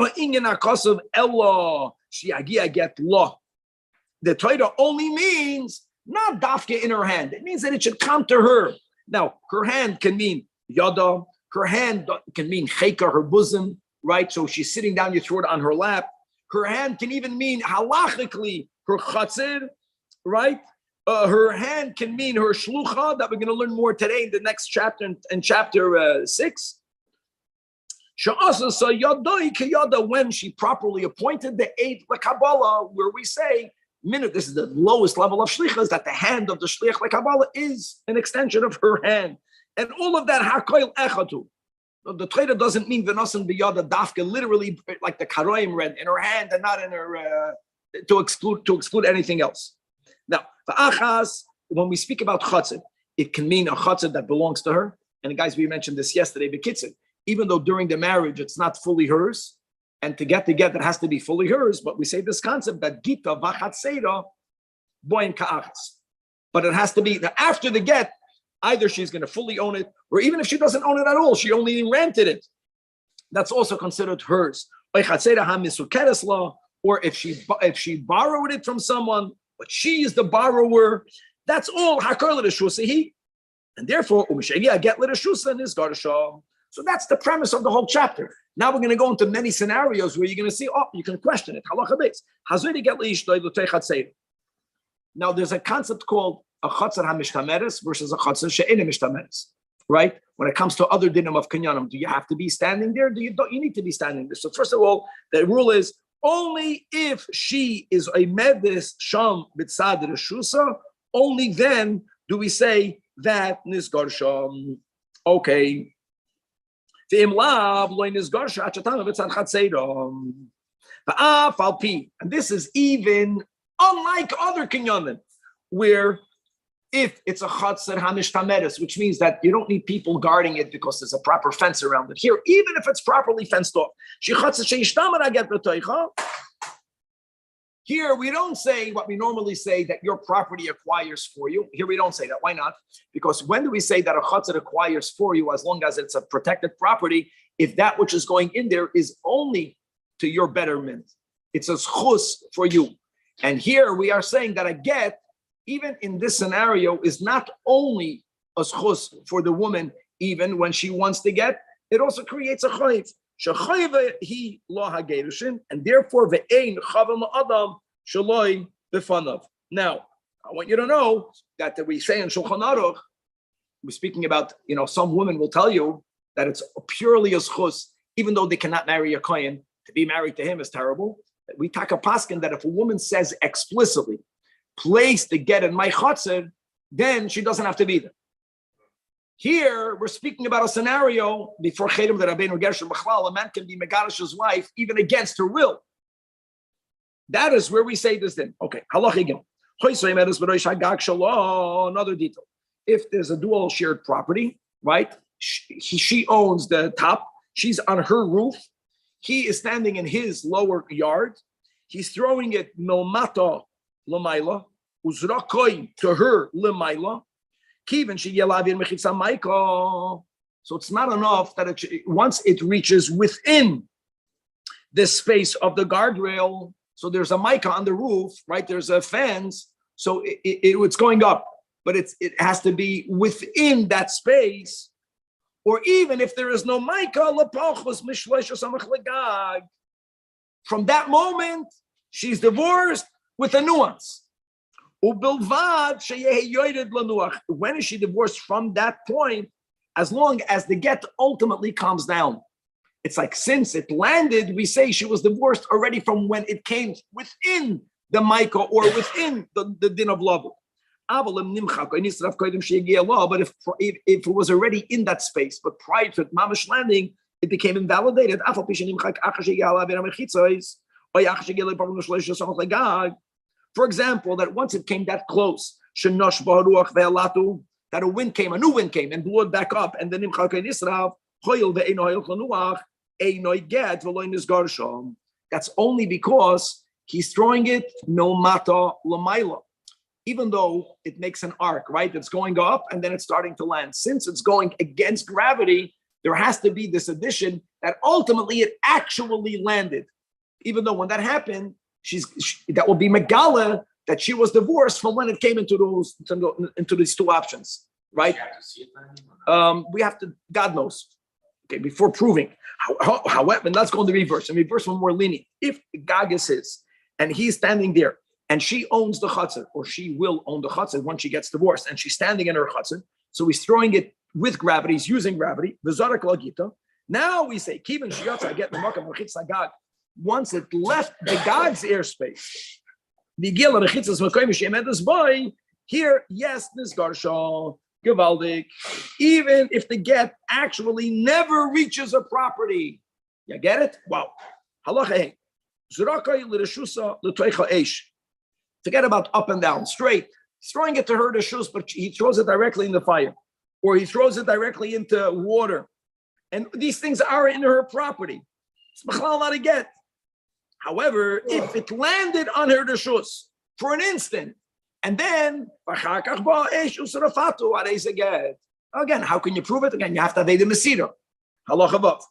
Torah only means not dafke in her hand. It means that it should come to her. Now, her hand can mean yada. Her hand can mean cheka, her bosom, right? So she's sitting down, you throw it on her lap. Her hand can even mean halachically her chatzir, right? Her hand can mean her shlucha, that we're going to learn more today in the next chapter, in chapter 6. When she properly appointed the aid lekabbalah, where we say, this is the lowest level of shlichas, that the hand of the shlich lekabbalah is an extension of her hand, and all of that hakoil echatu. The Torah doesn't mean v'nasan biyada dafka, literally like the karoim read, in her hand and not in her to exclude anything else. Now, v'achas, when we speak about chatzit, it can mean a chatzit that belongs to her. And guys, we mentioned this yesterday, b'kitzit. Even though during the marriage it's not fully hers, and to get it has to be fully hers, but we say this concept that gita v'chatzeira boim ka'achas. But it has to be that after the get, either she's going to fully own it, or even if she doesn't own it at all, she only rented it. That's also considered hers. Or if she borrowed it from someone, but she is the borrower, that's all hakar l'reshusahi, and therefore get l'reshusa is garashah. So that's the premise of the whole chapter. Now we're going to go into many scenarios where you're going to see, you can question it. Now there's a concept called a chatzar hamishtameres versus a chatzar she'ena mishtameres, right? When it comes to other dinim of kinyanim, do you have to be standing there? You need to be standing there. So first of all, the rule is only if she is a medis sham b'tzad reshusa, only then do we say that nisgar sham. Okay. And this is even unlike other kinyanim, where if it's a chatzar hamishtameres, which means that you don't need people guarding it because there's a proper fence around it. Here, even if it's properly fenced off, here we don't say what we normally say, that your property acquires for you. Here we don't say that. Why not? Because when do we say that a chatzar acquires for you, as long as it's a protected property, if that which is going in there is only to your betterment? It's a schus for you. And here we are saying that a get, even in this scenario, is not only a schus for the woman, even when she wants to get, it also creates a chayiv. He lo Geirushin, and therefore ve'ein chavam adam shaloi b'fanav. Now, I want you to know that we say in Shulchan Aruch, we're speaking about, some women will tell you that it's purely a schus, even though they cannot marry a kohen. To be married to him is terrible. We take a paskin that if a woman says explicitly, place the get in my chatzar, then she doesn't have to be there. Here, we're speaking about a scenario before Chedim that Rabbeinu Geirushin B'chlal, a man can be Megarish his wife even against her will. That is where we say this then. Okay, halach again. Another detail. If there's a dual shared property, right? She owns the top. She's on her roof. He is standing in his lower yard. He's throwing it milmata l'mayla, uzrakoi to her l'mayla. So it's not enough that once it reaches within the space of the guardrail, so there's a mica on the roof, right? There's a fence, so it's going up, but it has to be within that space. Or even if there is no mica, from that moment, she's divorced with a nuance. When is she divorced from that point? As long as the get ultimately comes down. It's like since it landed, we say she was divorced already from when it came within the Micah or within the din of love. But if it was already in that space, but prior to it, mamash landing, it became invalidated. For example, that once it came that close, that a new wind came, and blew it back up, and then Einoi get v'lo nizgarsham. That's only because he's throwing it no mata lamaila. Even though it makes an arc, right? It's going up and then it's starting to land. Since it's going against gravity, there has to be this addition that ultimately it actually landed. Even though when that happened, that will be Megala that she was divorced from when it came into these two options, right? We have to, God knows, okay, before proving. However, and let's go in the reverse. And reverse one more lenient. If Gag is his and he's standing there and she owns the chutzner, or she will own the chutzner once she gets divorced, and she's standing in her chutzner, so he's throwing it with gravity, he's using gravity. Now we say, Kivin Shiyotza, get the Makam Rechitz Gag. Once it left the Gag's airspace, the Gila Rechitzas Makoim Shemedes boy, here, yes, this Garsha, Givaldik, even if the get actually never reaches a property. You get it? Wow. Halacha Zurakai Lirishusa Letoicha Eish. Forget about up and down, straight. He's throwing it to her to shoes, but he throws it directly in the fire, or he throws it directly into water. And these things are in her property. It's machlal not a get. However, if it landed on her reshus for an instant, and then again, how can you prove it? Again, you have to have the mesira. Halacha vav.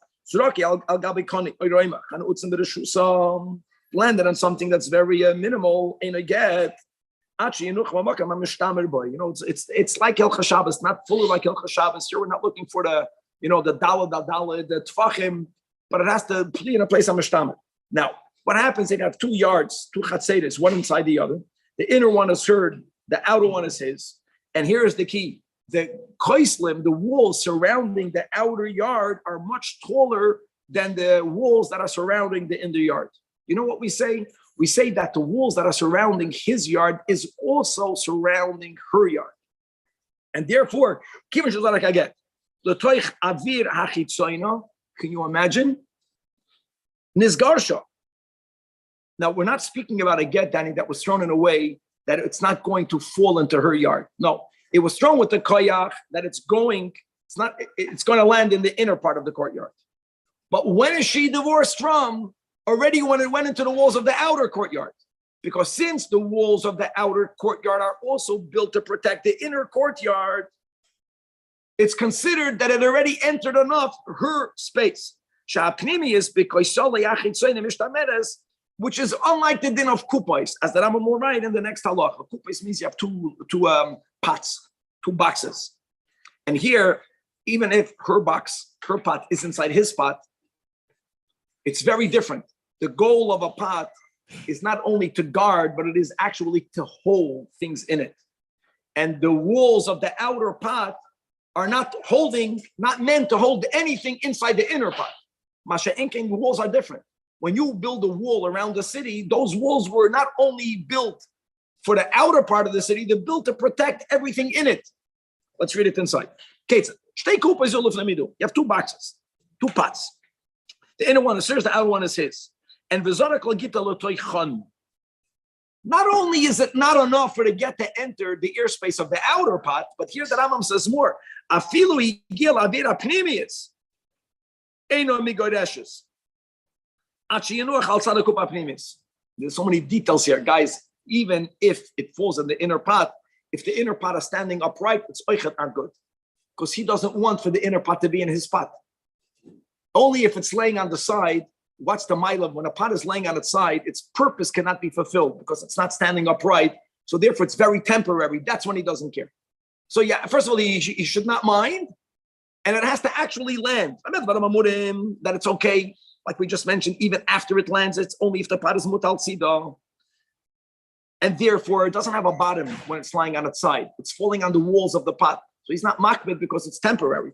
Landed on something that's very minimal in a get. You know, it's like El Chashabas, not fully like El Chashabas. Here we're not looking for the dalad, the tfachim, but it has to be in a place on Mishtamer. Now, what happens? They have 2 yards, 2 chatzedes, one inside the other. The inner one is heard, the outer one is his. And here is the key: the koislim, the walls surrounding the outer yard, are much taller than the walls that are surrounding the inner yard. You know what we say? We say that the walls that are surrounding his yard is also surrounding her yard. And therefore, can you imagine? Nizgarsha. Now, we're not speaking about a get, Danny, that was thrown in a way that it's not going to fall into her yard. No, it was thrown with the koyach that it's going to land in the inner part of the courtyard. But when is she divorced from? Already when it went into the walls of the outer courtyard. Because since the walls of the outer courtyard are also built to protect the inner courtyard, it's considered that it already entered enough her space. Which is unlike the din of kupais, as the Rambam will write in the next halacha. Kupais means you have two pots, 2 boxes. And here, even if her pot is inside his pot, it's very different. The goal of a pot is not only to guard, but it is actually to hold things in it. And the walls of the outer pot are not meant to hold anything inside the inner pot. Masha Enken, the walls are different. When you build a wall around the city, those walls were not only built for the outer part of the city, they're built to protect everything in it. Let's read it inside. You have 2 boxes, 2 pots. The inner one is hers, the outer one is his. And not only is it not enough for the get to enter the airspace of the outer pot, but here the Rambam says more. There's so many details here, guys. Even if it falls in the inner pot, if the inner pot is standing upright, it's oichet not good, because he doesn't want for the inner pot to be in his pot. Only if it's laying on the side. What's the milah? When a pot is laying on its side, its purpose cannot be fulfilled because it's not standing upright. So therefore, it's very temporary. That's when he doesn't care. So yeah, first of all, he should not mind, and it has to actually land. That it's okay, like we just mentioned, even after it lands, it's only if the pot is mutal tzida. And therefore, it doesn't have a bottom when it's lying on its side. It's falling on the walls of the pot. So he's not makbid because it's temporary.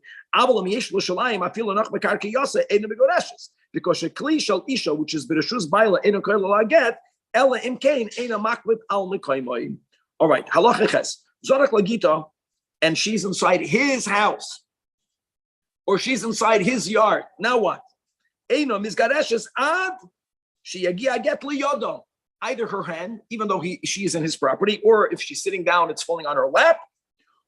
Because a kli shel isha, which is bereshus baila eno koil laget, ela imkain ena makbid al mekaymoim. All right, halacha ches zorak lagita, and she's inside his house, or she's inside his yard. Now what? Eno mizgareshes ad sheyagia get liyodo. Either her hand, even though she is in his property, or if she's sitting down, it's falling on her lap.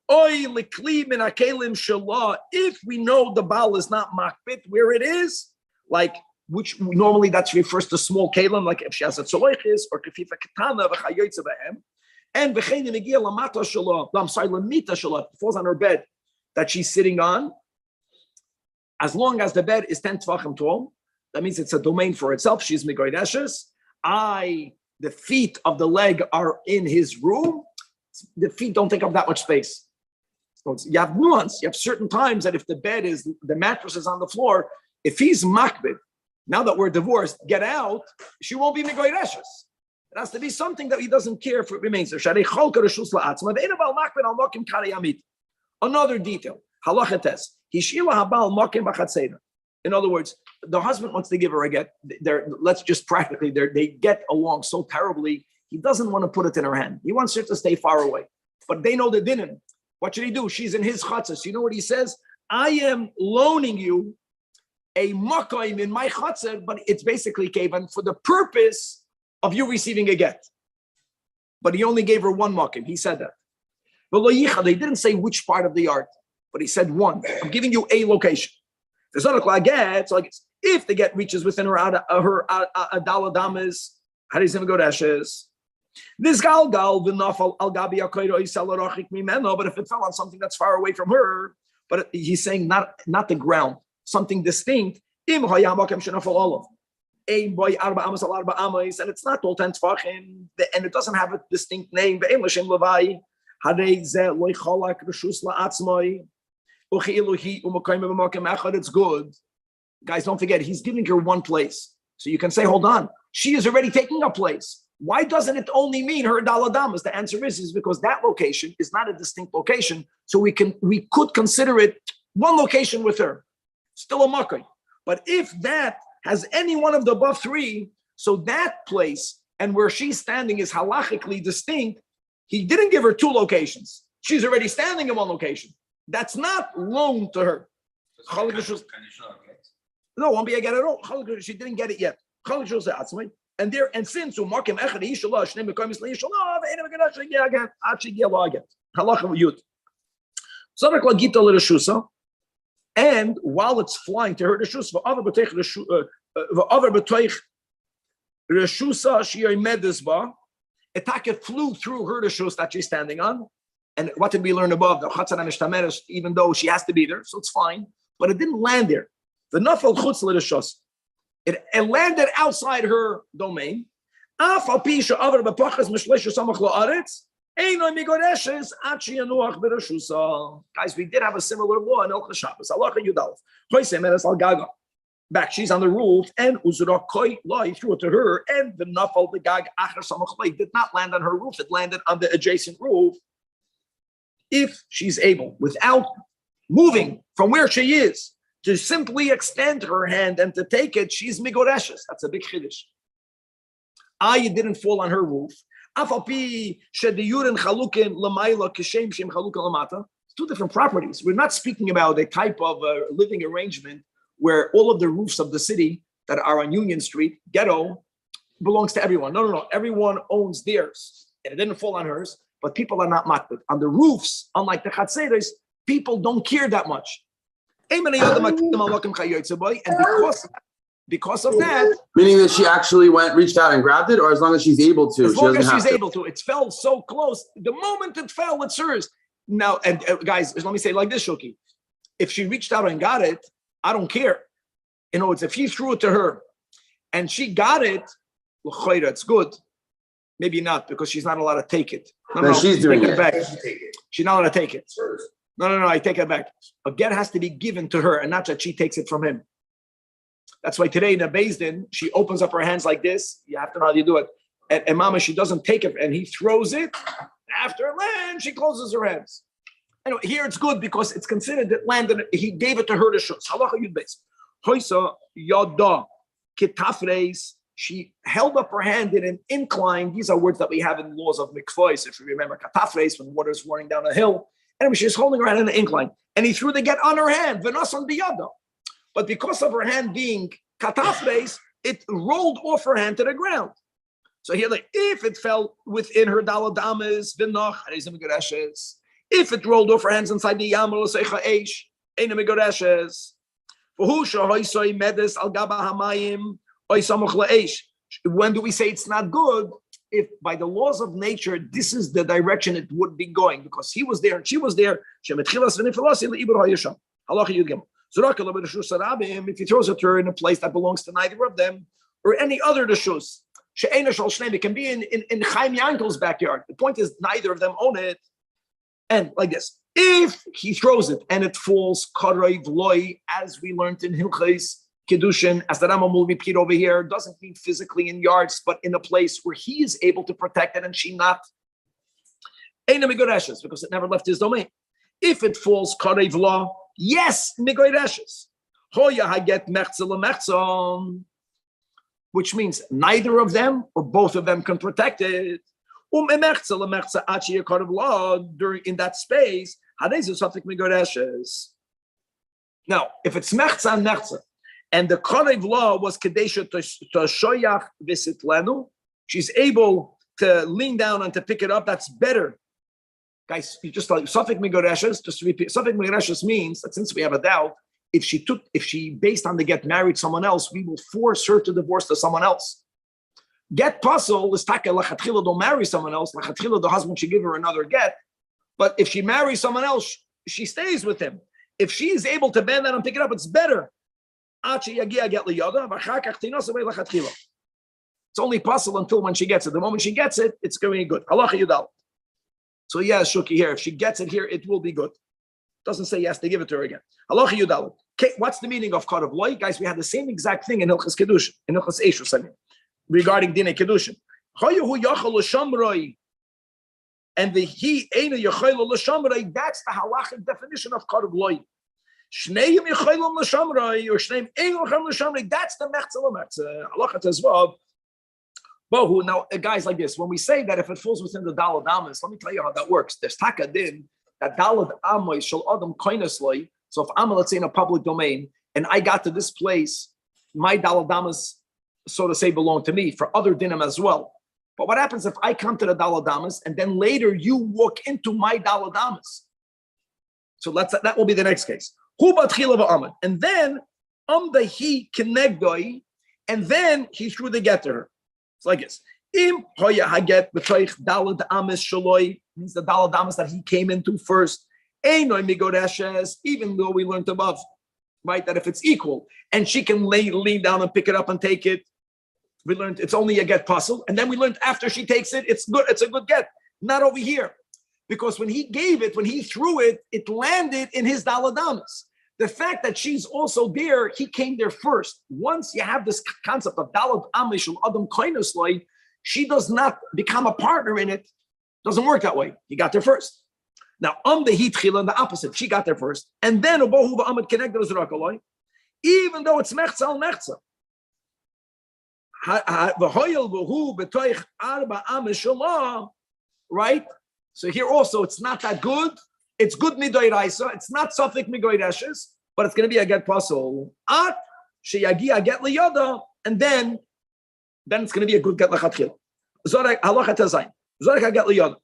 Oy likli min hakelim shalah. If we know the bal is not makbid where it is, like which normally that refers to small kalim, like if she has a tzoloichis or kefifa ketana v'chayotze b'hem, and v'chein negia lamata shelo. I'm sorry, lamita shelo. It falls on her bed that she's sitting on. As long as the bed is 10 tvachim tall, that means it's a domain for itself. She's migoydeshes. The feet of the leg are in his room. The feet don't take up that much space. So you have nuance. You have certain times that if the mattress is on the floor, if he's makbid, now that we're divorced, get out, she won't be migoydeshes. It has to be something that he doesn't care if it remains there. Another detail. Halachates. In other words, the husband wants to give her a get. Let's just practically, they get along so terribly. He doesn't want to put it in her hand. He wants her to stay far away. But they know the dinin. What should he do? She's in his chatzah. You know what he says? I am loaning you a makoim in my chatzah, but it's basically kavan for the purpose of you receiving a get. But he only gave her one makoim. He said that. But they didn't say which part of the yard, but he said one. I'm giving you a location. There's not a get, so if the get reaches within her adaladamas, how does he go to ashes? This gal v'nafal al gabi akoiro isalarochik mimeno. But if it fell on something that's far away from her, but he's saying not the ground, something distinct. Im hayamakem shenafal olav. Ein boy arba amas al arba amas, and it's not all 10 tefachim, and it doesn't have a distinct name. Ve'em l'shem levai hadei ze loy cholak reshus la'atzmoi. It's good. Guys, don't forget, he's giving her one place. So you can say, hold on, she is already taking a place. Why doesn't it only mean her daladamas? The answer is because that location is not a distinct location. So we could consider it one location with her. Still a makkah. But if that has any one of the above three, so that place and where she's standing is halachically distinct, he didn't give her two locations. She's already standing in one location. That's not loaned to her. No, won't be a get at all. She didn't get it yet. And since and while it's flying to her, it flew through her that she's standing on. And what did we learn above? The chatzan and even though she has to be there, so it's fine. But it didn't land there. The nafal chutz l'reshus. It landed outside her domain. Guys, we did have a similar law in El Shabbos. Back, she's on the roof, and uzrakoi he threw it to her, and the nafal the gag acher samachlei did not land on her roof. It landed on the adjacent roof. If she's able, without moving from where she is, to simply extend her hand and to take it, she's migoreshes. That's a big chiddush. It didn't fall on her roof. Two different properties. We're not speaking about a type of living arrangement where all of the roofs of the city that are on Union Street, ghetto, belongs to everyone. No. Everyone owns theirs. And it didn't fall on hers. But people are not makbid. On the roofs, unlike the chatzeres, people don't care that much. And because of that... Meaning that she actually reached out and grabbed it, or as long as she's able to? As long as she's able to. It fell so close. The moment it fell, it's hers. Now, and guys, let me say it like this, Shuki. If she reached out and got it, I don't care. In other words, if he threw it to her and she got it, it's good. Maybe not, because she's not allowed to take it. No, she's doing it. Back. She's not allowed to take it. No, I take it back. A get has to be given to her, and not that she takes it from him. That's why today in the Beis Din, she opens up her hands like this. You have to know how you do it. And Mama, she doesn't take it, and he throws it. After it lands, she closes her hands. Anyway, here it's good because it's considered that landed. He gave it to her to shoot. Halacha Yud Beis. Hoisa yada kitafreis. She held up her hand in an incline. These are words that we have in laws of mikvahs. If you remember, katafres, when water is running down a hill. Anyway, she's holding her hand in an incline. And he threw the get on her hand, v'nasan biyada. But because of her hand being katafres, it rolled off her hand to the ground. So here, if it fell within her daladamas, v'nach, if it rolled off her hands inside the yamal, seicha eish, eina megoreshes. When do we say it's not good? If by the laws of nature, this is the direction it would be going, because he was there and she was there. If he throws it to her in a place that belongs to neither of them, or any other reshus, it can be in Chaim Yankel's backyard. The point is, neither of them own it. And like this, if he throws it and it falls, as we learned in Hilchos Geirushin, as the Rambam will repeat over here, doesn't mean physically in yards, but in a place where he is able to protect it and she not. Because it never left his domain. If it falls, yes, migoreshes. Which means neither of them or both of them can protect it. In that space, now, if it's mechza and mechza, and the korev law was kadesha to shoyach visitlenu, she's able to lean down and to pick it up. That's better, guys. You just like safek migoreshes. Just to repeat, safek migoreshes means that since we have a doubt, if she based on the get married someone else, we will force her to divorce to someone else. Get puzzle is taka lachatchila, don't marry someone else. Lachatchila, the husband should give her another get. But if she marries someone else, she stays with him. If she is able to bend that and pick it up, it's better. It's only possible until when she gets it. The moment she gets it, it's going to be good. So yes, Shuki here. If she gets it here, it will be good. Doesn't say yes, they give it to her again. Okay, what's the meaning of Korav Loi? Guys, we had the same exact thing in Hilchos Geirushin, in Hilchos Eishus, regarding Dinei Kedushin. And the he Eina Yachol L'Shamrei, that's the halachic definition of Korav Loi. Shneim Yachol L'Shamrei, or Shneim Ein L'Shamrei, that's the Mechza L'Mechza. Halacha as well. Bohu, now, guys, like this, when we say that if it falls within the Dalad Amas, let me tell you how that works. There's Taka Din, that Dalad Amoy Shal Adam Koinas Loi. So if I'm, let's say, in a public domain, and I got to this place, my Dalad Amas, so to say, belong to me for other dinim as well. But what happens if I come to the Daladamas and then later you walk into my Daladamas? So that will be the next case. And then he connectoi, and then he threw the get to her. It's like this. Im hoya haget b'toich Daladamas shaloi, means the Daladamas that he came into first. Einoi migoreshes, even though we learned above, right, that if it's equal and she can lean down and pick it up and take it, we learned it's only a get puzzle, and then we learned after she takes it, it's good. It's a good get. Not over here, because when he gave it, when he threw it, it landed in his daladamas. The fact that she's also there, he came there first. Once you have this concept of dalad amish adam koinosloi, she does not become a partner in it. Doesn't work that way. He got there first. Now the heat chila, the opposite. She got there first, and then ubohu va'amad connected as rakaloi, even though it's mechza al mechza. Right? So here also it's not that good. It's good midoiraisa. It's not safek migoireshes, but it's going to be a get puzzle. At sheyagia get liyada, and then it's going to be a good get lachatchil. Zajac halacha tazayin. Zajac get liyada.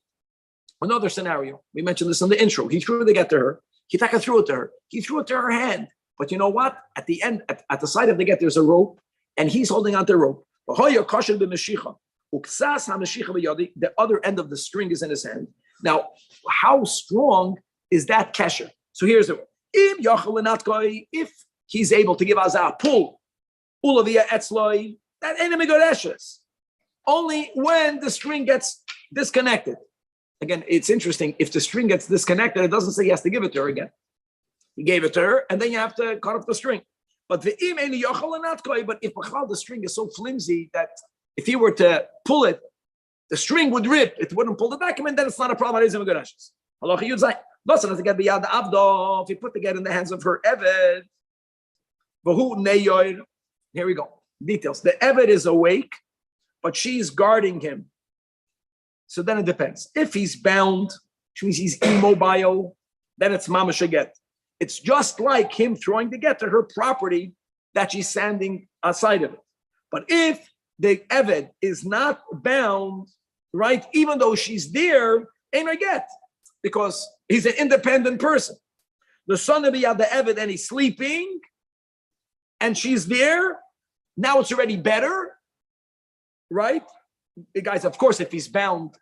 Another scenario. We mentioned this in the intro. He threw the get to her. He threw it to her. He threw it to her hand. But you know what? At the end, at the side of the get, there's a rope, and he's holding on to the rope. The other end of the string is in his hand. Now, how strong is that kesher? So here's the if he's able to give us a pull, that ain't only when the string gets disconnected. Again, it's interesting. If the string gets disconnected, it doesn't say he has to give it to her again. He gave it to her, and then you have to cut off the string. But if the string is so flimsy that if he were to pull it, the string would rip. It wouldn't pull the document. Then it's not a problem. If he put the get in the hands of her eved, here we go. Details. The eved is awake, but she's guarding him. So then it depends. If he's bound, which means he's immobile, then it's mamash get. It's just like him throwing the get to her property that she's standing outside of it. But if the eved is not bound, right, even though she's there, ain't a get, because he's an independent person. The son of the eved and he's sleeping, and she's there, now it's already better, right? Guys, of course, if he's bound,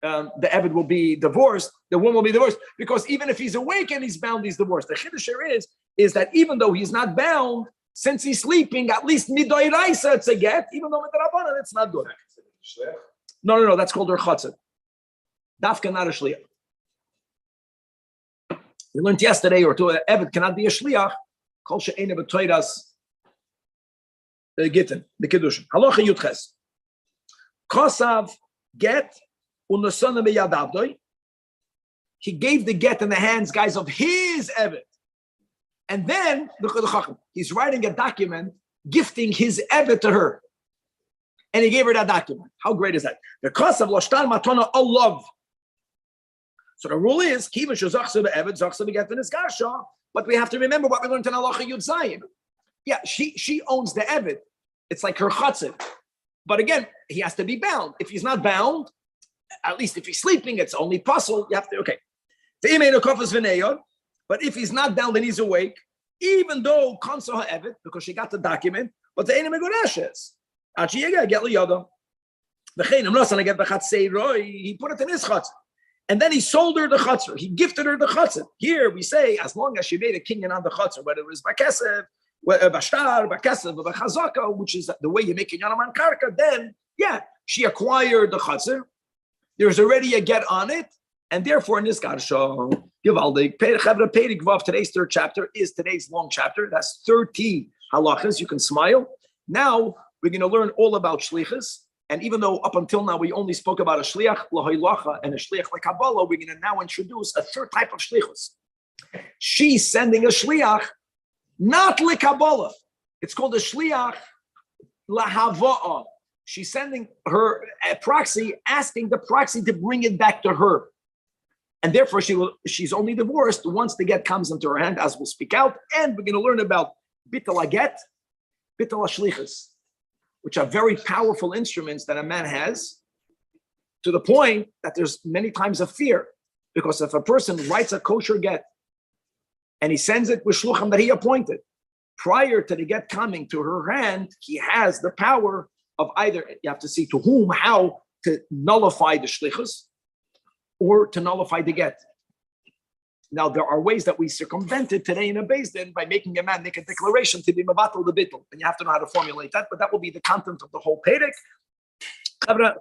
the Eved will be divorced, the woman will be divorced, because even if he's awake and he's bound, he's divorced. The chiddush here is that even though he's not bound, since he's sleeping, at least midoy raisa it's a get, even though with the rabbanan it's not good. No, that's called her chatzah. Dafka, not a shliach. We learned yesterday, or to Eved cannot be a shliach. Kol she'ena b'toiras gitten the Geirushin. Halacha yudches. Kosav get unosana beyadavdoi. He gave the get in the hands, guys, of his Eved. And then, he's writing a document gifting his Eved to her. And he gave her that document. How great is that? The cost of Loshtan Matona love. So the rule is, but we have to remember what we learned in Halacha Yud Zayin. Yeah, she owns the Eved. It's like her chatzit. But again, he has to be bound. If he's not bound, at least if he's sleeping, it's only puzzle. You have to, okay. But if he's not down, then he's awake, even though Kansa Eved, because she got the document, but the enemy Goreshes. He put it in his chutzah. And then he sold her the chutzah. He gifted her the chutzah. Here we say, as long as she made a kinyan on the chutzah, whether it was Bakesev, Bashtar, Bakesev, Bachazaka, which is the way you make kinyan on karka, then, yeah, she acquired the chutzah. There's already a get on it. And therefore, in this Garsha, today's third chapter is today's long chapter. That's 30 halachas. You can smile. Now, we're going to learn all about shlichus. And even though up until now we only spoke about a shliach l'hoilacha and a shliach l'kabbalah, we're going to now introduce a third type of shlichus. She's sending a shliach, not l'kabbalah. It's called a shliach l'hava'ah. She's sending her a proxy, asking the proxy to bring it back to her. And therefore, she's only divorced once the get comes into her hand, as we'll speak out. And we're going to learn about bittul haget, bittul hashlichus, which are very powerful instruments that a man has, to the point that there's many times a fear. Because if a person writes a kosher get and he sends it with shluchim that he appointed, prior to the get coming to her hand, he has the power of either, you have to see to whom, how to nullify the shlichus, or to nullify the get. Now, there are ways that we circumvent it today in a Beis Din by making a man make a declaration to be mabatal the bittul. And you have to know how to formulate that, but that will be the content of the whole Perek.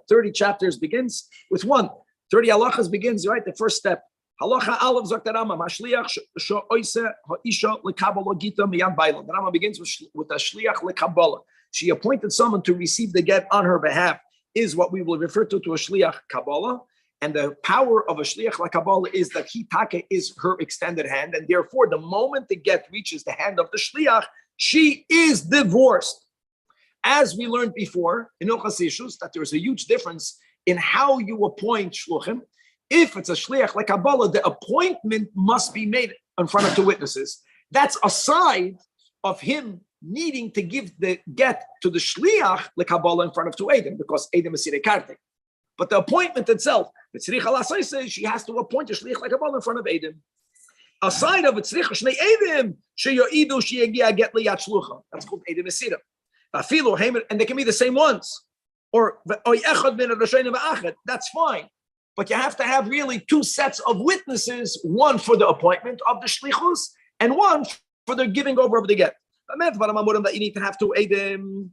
30 chapters begins with 1. 30 halachas begins, right? The first step. Halacha Aleph Zok the Rambam. Hashliach she'oise ha'isha lekabbalah gita miyad baila. The Rambam begins with a shliach lekabbalah. She appointed someone to receive the get on her behalf, is what we will refer to a shliach kabbalah. And the power of a shliach l'kabbalah is that hitake is her extended hand, and therefore, the moment the get reaches the hand of the shliach, she is divorced. As we learned before in Hilchos Ishus, that there's a huge difference in how you appoint shluchim. If it's a shliach l'kabbalah, the appointment must be made in front of 2 witnesses. That's aside of him needing to give the get to the shliach l'kabbalah in front of 2 edim, because edim is sirei kartik. But the appointment itself, she has to appoint a shliach l'kabbalah in front of edim. Aside of it, shnei edim sheyoidu sheyagia get liyat shlucha. That's called edim esira. And they can be the same ones, or echad min rashayin v'achad. That's fine, but you have to have really 2 sets of witnesses: one for the appointment of the shlichus, and one for the giving over of the get. That you need to have 2 edim.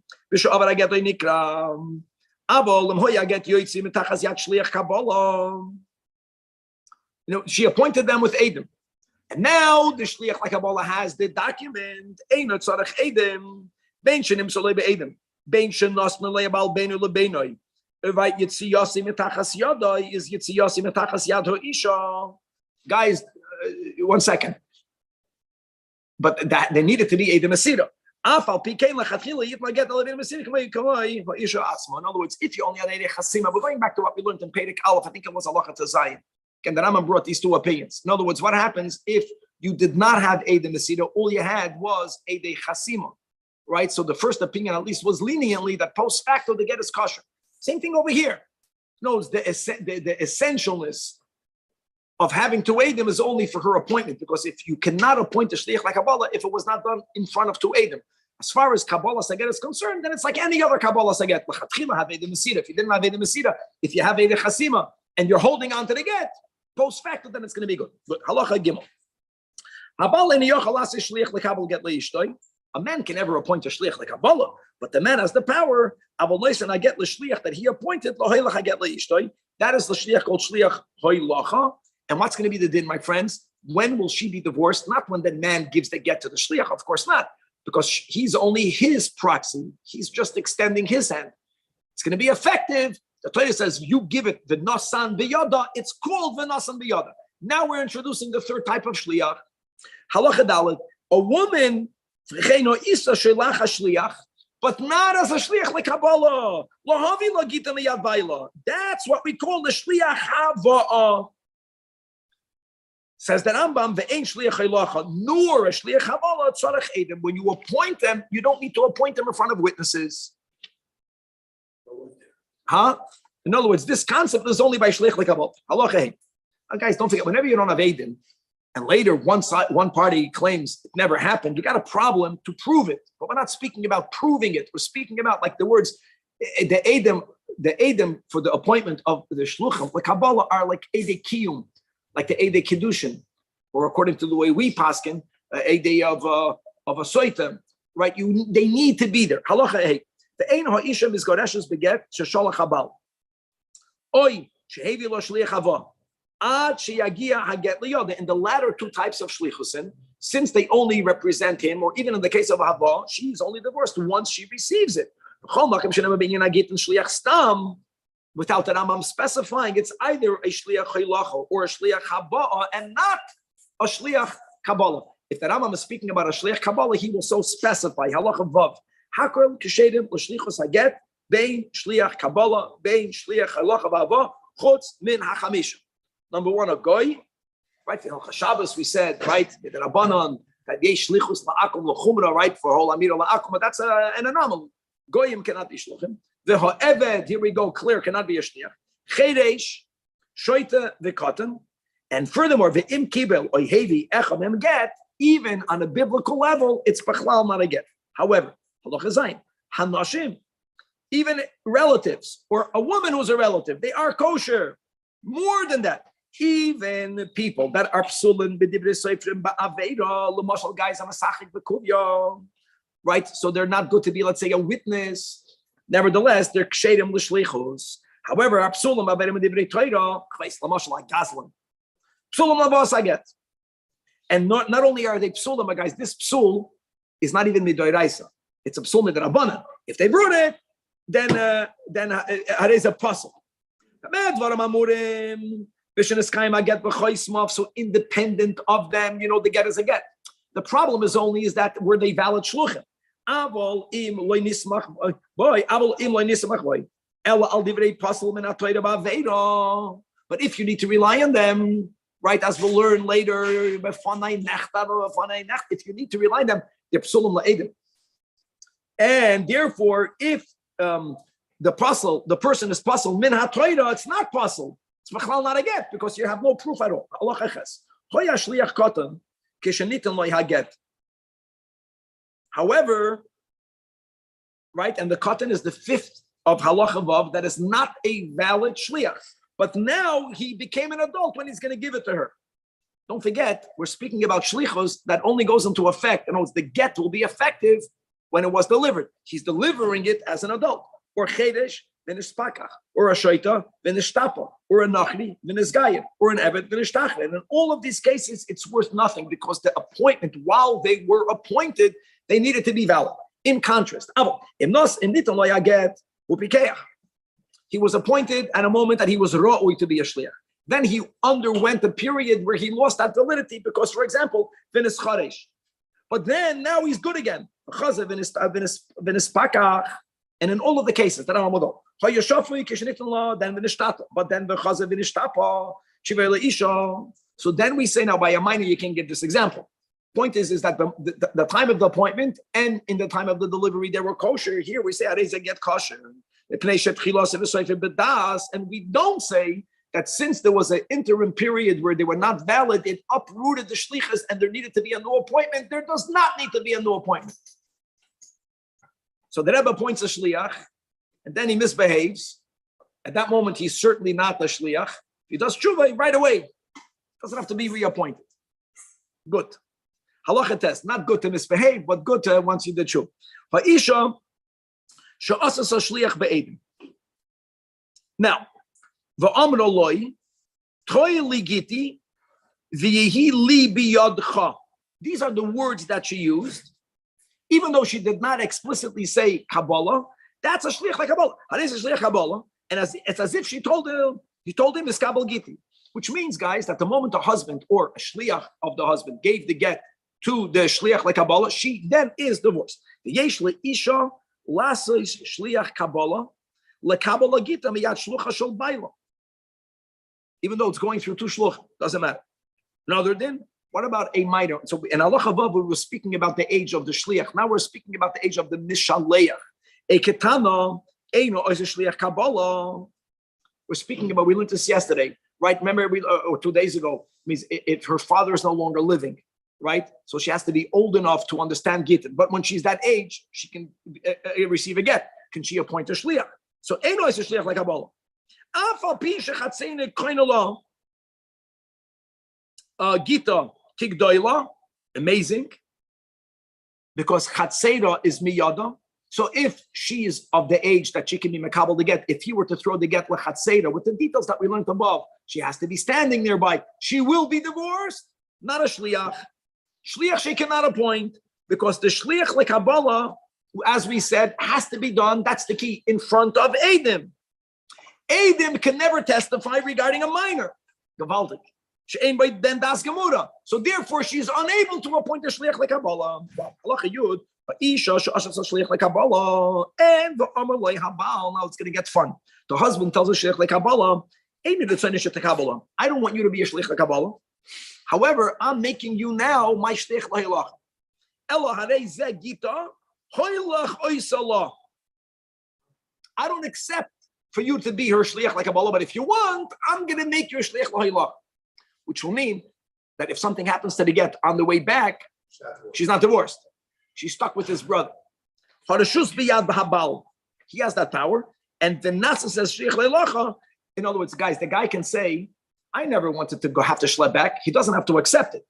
She appointed them with edim, and now the shliach l'kabbalah has the document. Ein tzarech edim, bein shenim solei be'edim, bein shenos melei bal beinu lebeinoi. Right, yitziyasi mitachas yadai is yitziyasi mitachas yad ha'isha. Guys, 1 second. But that they needed to be edim asira. In other words, if you only had Eidei Chasima, we're going back to what we learned in Perek Aleph, I think it was Halacha Zajac. And the Rambam brought these 2 opinions. In other words, what happens if you did not have Eidei Mesira, all you had was Eidei Chasima, right? So the first opinion at least was leniently that post facto the get is kosher. Same thing over here. No, the essentialness of having 2 Eidim is only for her appointment, because if you cannot appoint a Shliach l'Kabbalah if it was not done in front of 2 Eidim. As far as Kabbalah Saget is concerned, then it's like any other Kabbalah Saget. If you didn't have Eid Mesira, if you have Eid Chasima, and you're holding on to the get, post facto, then it's going to be good. But Halacha Gimel. A man can never appoint a shliach like Kabbalah, but the man has the power. That he appointed. That is the shliach called shliach hoylacha. And what's going to be the din, my friends? When will she be divorced? Not when the man gives the get to the shliach, of course not, because he's only his proxy. He's just extending his hand. It's going to be effective. The Torah says you give it the nasan biyada. It's called the nasan biyada. Now we're introducing the third type of shliach. Halacha dalet. A woman, but not as a shliach like Kabbalah. That's what we call the shliach hava'ah. Says the Rambam, the ain't shliach halacha, nor a shliach Kabbalah tzarech edim. When you appoint them, you don't need to appoint them in front of witnesses. Huh? In other words, this concept is only by shliach like Kabbalah. Halacha. Guys, don't forget, whenever you don't have edim, and later one party claims it never happened, you got a problem to prove it. But we're not speaking about proving it. We're speaking about like the words, the edim for the appointment of the shluchim, like Kabbalah, are like edei kiyum, like the edei kiddushin, or according to the way we paskin, edei of a soitem, right? They need to be there. Halacha hey, the ein ha'isha mizgareshes beget shesholach habal. Oy shehevi lo shliach hava. In the latter two types of shlichusin, since they only represent him, or even in the case of Hava, she's only divorced once she receives it. Without the Rambam specifying, it's either a shliach chaylacha or a shliach haba'ah, and not a shliach Kabbalah. If the Rambam is speaking about a shliach Kabbalah, he will so specify. Halacha vav. Hakel kishedim l'shlichus haget bein shliach Kabbalah bein shliach halacha v'ava chutz min hachamisha. Number one, a goy, right? In Shabbos we said, right, the Rabbanon that yesh shlichus la'akum l'chumra, right, for whole amira la'akum, but that's an anomaly. Goyim cannot be shluchim. The ha'eved, here we go, clear, cannot be a shliach. Chedesh, shoita v'katan, and furthermore, v'im kibel oyhevi echam em get, even on a biblical level, it's b'chlal not a get. However, halacha zayin, hanashim, even relatives, or a woman who's a relative, they are kosher. More than that, even people that are psulim b'divrei seifrim ba'aveda, l'mashal guys on a sachik b'kuvya, right? So they're not good to be, let's say, a witness. Nevertheless, they're kshedim l'shlichus. However, our psulim b'aveda b'divrei Torah, kveis l'mashal like gazlan, psulim l'vos I get. And not only are they psulim, guys, this psul is not even midoraisa. It's a psul midrabanan. If they brought it, then it is a puzzle. So independent of them, the get is a get. The problem is that were they valid shluchim? But if you need to rely on them, right, as we'll learn later, if you need to rely on them, they're psulim la'edim. And therefore, if the person is puzzle min ha-Torah, it's not puzzle. It's machlal not a get because you have no proof at all. Allah cheches. Hoya shliach katan kishenitin lo haget. However, right, and the katan is the fifth of halacha vav that is not a valid shliach. But now he became an adult when he's going to give it to her. Don't forget, we're speaking about shlichos that only goes into effect. In other words, the get will be effective when it was delivered. He's delivering it as an adult. Or chedesh, then is pakach. Or a shoita, then is tapa. Or a nachri, then is gayim. Or an evet, then is tachre. And in all of these cases, it's worth nothing because the appointment, while they were appointed, they needed to be valid. In contrast, he was appointed at a moment that he was ra'ui to be a shliach. Then he underwent a period where he lost that validity because, for example, then is charesh. But then now he's good again. And in all of the cases that are model, but then so then we say now by a minor you can give this example. Point is that the time of the appointment and in the time of the delivery they were kosher. Here we say areza get kosher, and we don't say that since there was an interim period where they were not valid, it uprooted the shlichus and there needed to be a new appointment. There does not need to be a new appointment. So the Rebbe appoints a shliach, and then he misbehaves. At that moment, he's certainly not the shliach. If he does tshuva right away, doesn't have to be reappointed. Good. Halacha test, not good to misbehave, but good to once you did tshuva. Ha'isha she'asas shliach be'edim. Now, v'amro loi toy ligiti v'yehi li biyadcha. These are the words that she used, even though she did not explicitly say Kabbalah. That's a shliach like Kabbalah. It's a shliach Kabbalah, and it's as if he told him is Kabbalah Giti, which means, guys, that the moment a husband or a shliach of the husband gave the get to the shliach like Kabbalah, she then is divorced. The yesh leisha lasais shliach Kabbalah lekabbalah Gita miyad shlucha shel baila. Even though it's going through two shluch, doesn't matter. Another din. What about a minor? So in Allah Vav, we were speaking about the age of the shliach. Now we're speaking about the age of the mishaleach. A ketana, eino is a shliach Kabbalah. We're speaking about, we learned this yesterday, right? Remember, or 2 days ago, means if her father is no longer living, right? So she has to be old enough to understand Gittin. But when she's that age, she can receive a get. Can she appoint a shliach? So eino is a shliach like Kabbalah. Afal pi shechatzene koinala Gita Kigdoila, amazing, because Chatzera is miyada. So if she is of the age that she can be makabel the get, if he were to throw the get lechatzera with the details that we learned above, she has to be standing nearby. She will be divorced, not a shliach. Shliach she cannot appoint because the shliach like Kabbalah, as we said, has to be done. That's the key, in front of Eidim. Eidim can never testify regarding a minor. Gewaltig. So therefore, she's unable to appoint a shliach like Kabbalah. And now it's going to get fun. The husband tells a shliach like Kabbalah, I don't want you to be a shliach like Kabbalah. However, I'm making you now my shliach lahilach. I don't accept for you to be her shliach like Kabbalah, but if you want, I'm going to make you a shliach lahilach. Which will mean that if something happens to the get on the way back, she's not divorced. She's stuck with his brother. He has that power. And the Nasa says, in other words, guys, the guy can say, I never wanted to have to schlep back. He doesn't have to accept it.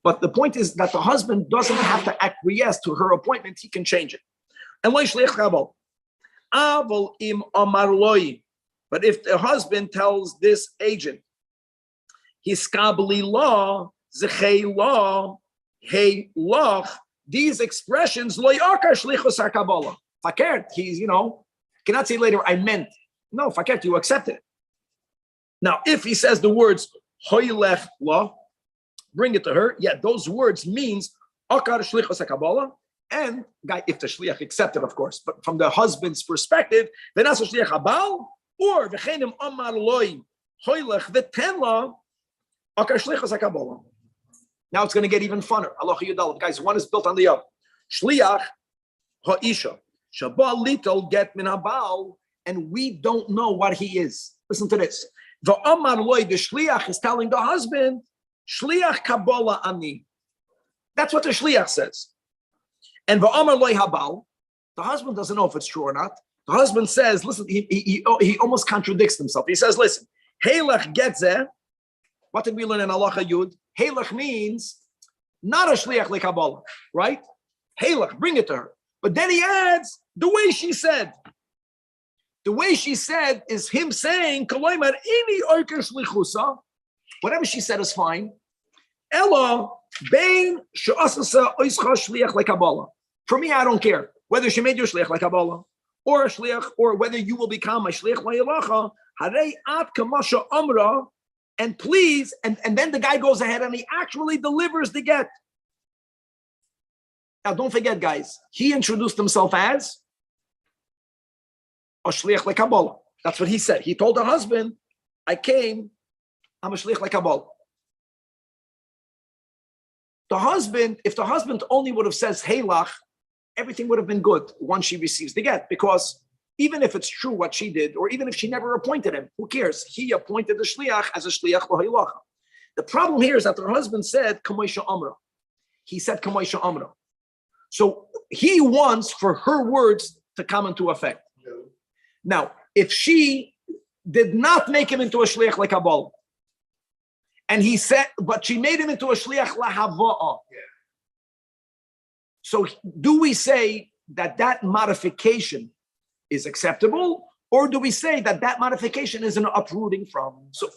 But the point is that the husband doesn't have to acquiesce to her appointment. He can change it. And but if the husband tells this agent, Hiskabli law, zechei law, hey loch, these expressions, lo yakar shlichus hakabbalah. Fakert, he's, cannot say later, I meant. No, fakert, you accepted it. Now, if he says the words, hoylech law, bring it to her, those words means akar shlichus hakabbalah, and guy, if the shliach accepted, of course, but from the husband's perspective, then as a shliach habal, or v'chenim amar loy, hoylech v'ten now it's going to get even funner. Guys, one is built on the other. Shliach ha'isha shabal little get min habal, and we don't know what he is. Listen to this. The Amar loy, the shliach is telling the husband, shliach kabbalah ani. That's what the shliach says. And the Amar loy habal, the husband doesn't know if it's true or not. The husband says, listen, he almost contradicts himself. He says, listen, heilach getzeh. What did we learn in Halacha Yud? Heilach means not a shliach like Kabbalah, right? Heilach, bring it to her. But then he adds the way she said. The way she said is him saying, whatever she said is fine. Ella bein she'asasa oischa shliach like Kabbalah. For me, I don't care whether she made you shliach like Kabbalah or a shliach, or whether you will become a shliach like Halacha. Harei at kamasha amra. And please, and then the guy goes ahead and he actually delivers the get. Now, don't forget, guys, he introduced himself as a shliach lekabbalah. That's what he said. He told the husband, I came, I'm a shliach lekabbalah. The husband, if the husband only would have said heilach, everything would have been good once she receives the get, because even if it's true what she did, or even if she never appointed him, who cares? He appointed the shliach as a shliach l'hailacha. The problem here is that her husband said, Kamoisha Amra. He said, Kamoisha Amra. So he wants for her words to come into effect. No. Now, if she did not make him into a shliach like Kabbalah, and he said, but she made him into a shliach lahava'a. Yeah. So do we say that modification is acceptable, or do we say that modification is an uprooting from? So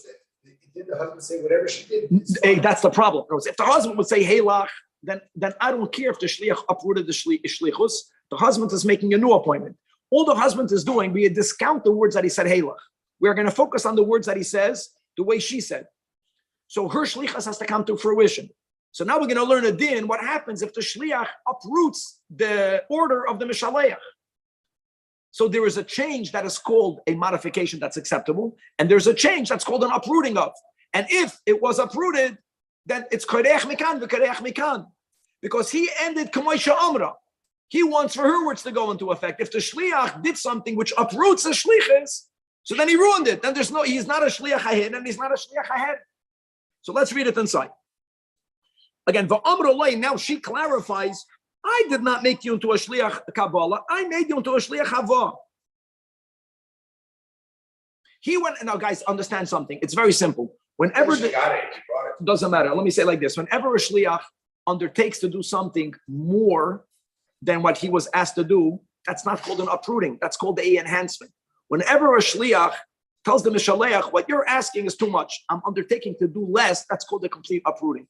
Did the husband say whatever she did? hey, that's the problem. If the husband would say halach, then I don't care if the shliach uprooted the shlichus. The husband is making a new appointment. All the husband is doing, we discount the words that he said halach. We're going to focus on the words that he says the way she said. So her shlichus has to come to fruition. So now we're going to learn a din. What happens if the shliach uproots the order of the mishaleach? So there is a change that is called a modification that's acceptable, and there's a change that's called an uprooting of. And if it was uprooted, then it's koreach mikan v'koreach mikan, because he ended k'moisha amra. He wants for her words to go into effect. If the shliach did something which uproots the shlichus, so then he ruined it. Then he's not a shliach ahed, and he's not a shliach ahed. So let's read it inside. Again, v'amrolay, now she clarifies, I did not make you into a shliach Kabbalah. I made you into a shliach hava. He went, now guys, understand something. It's very simple. Whenever She got it. She brought it. doesn't matter. Let me say it like this. Whenever a shliach undertakes to do something more than what he was asked to do, that's not called an uprooting. That's called a enhancement. Whenever a shliach tells the mishaleach, what you're asking is too much, I'm undertaking to do less, that's called a complete uprooting.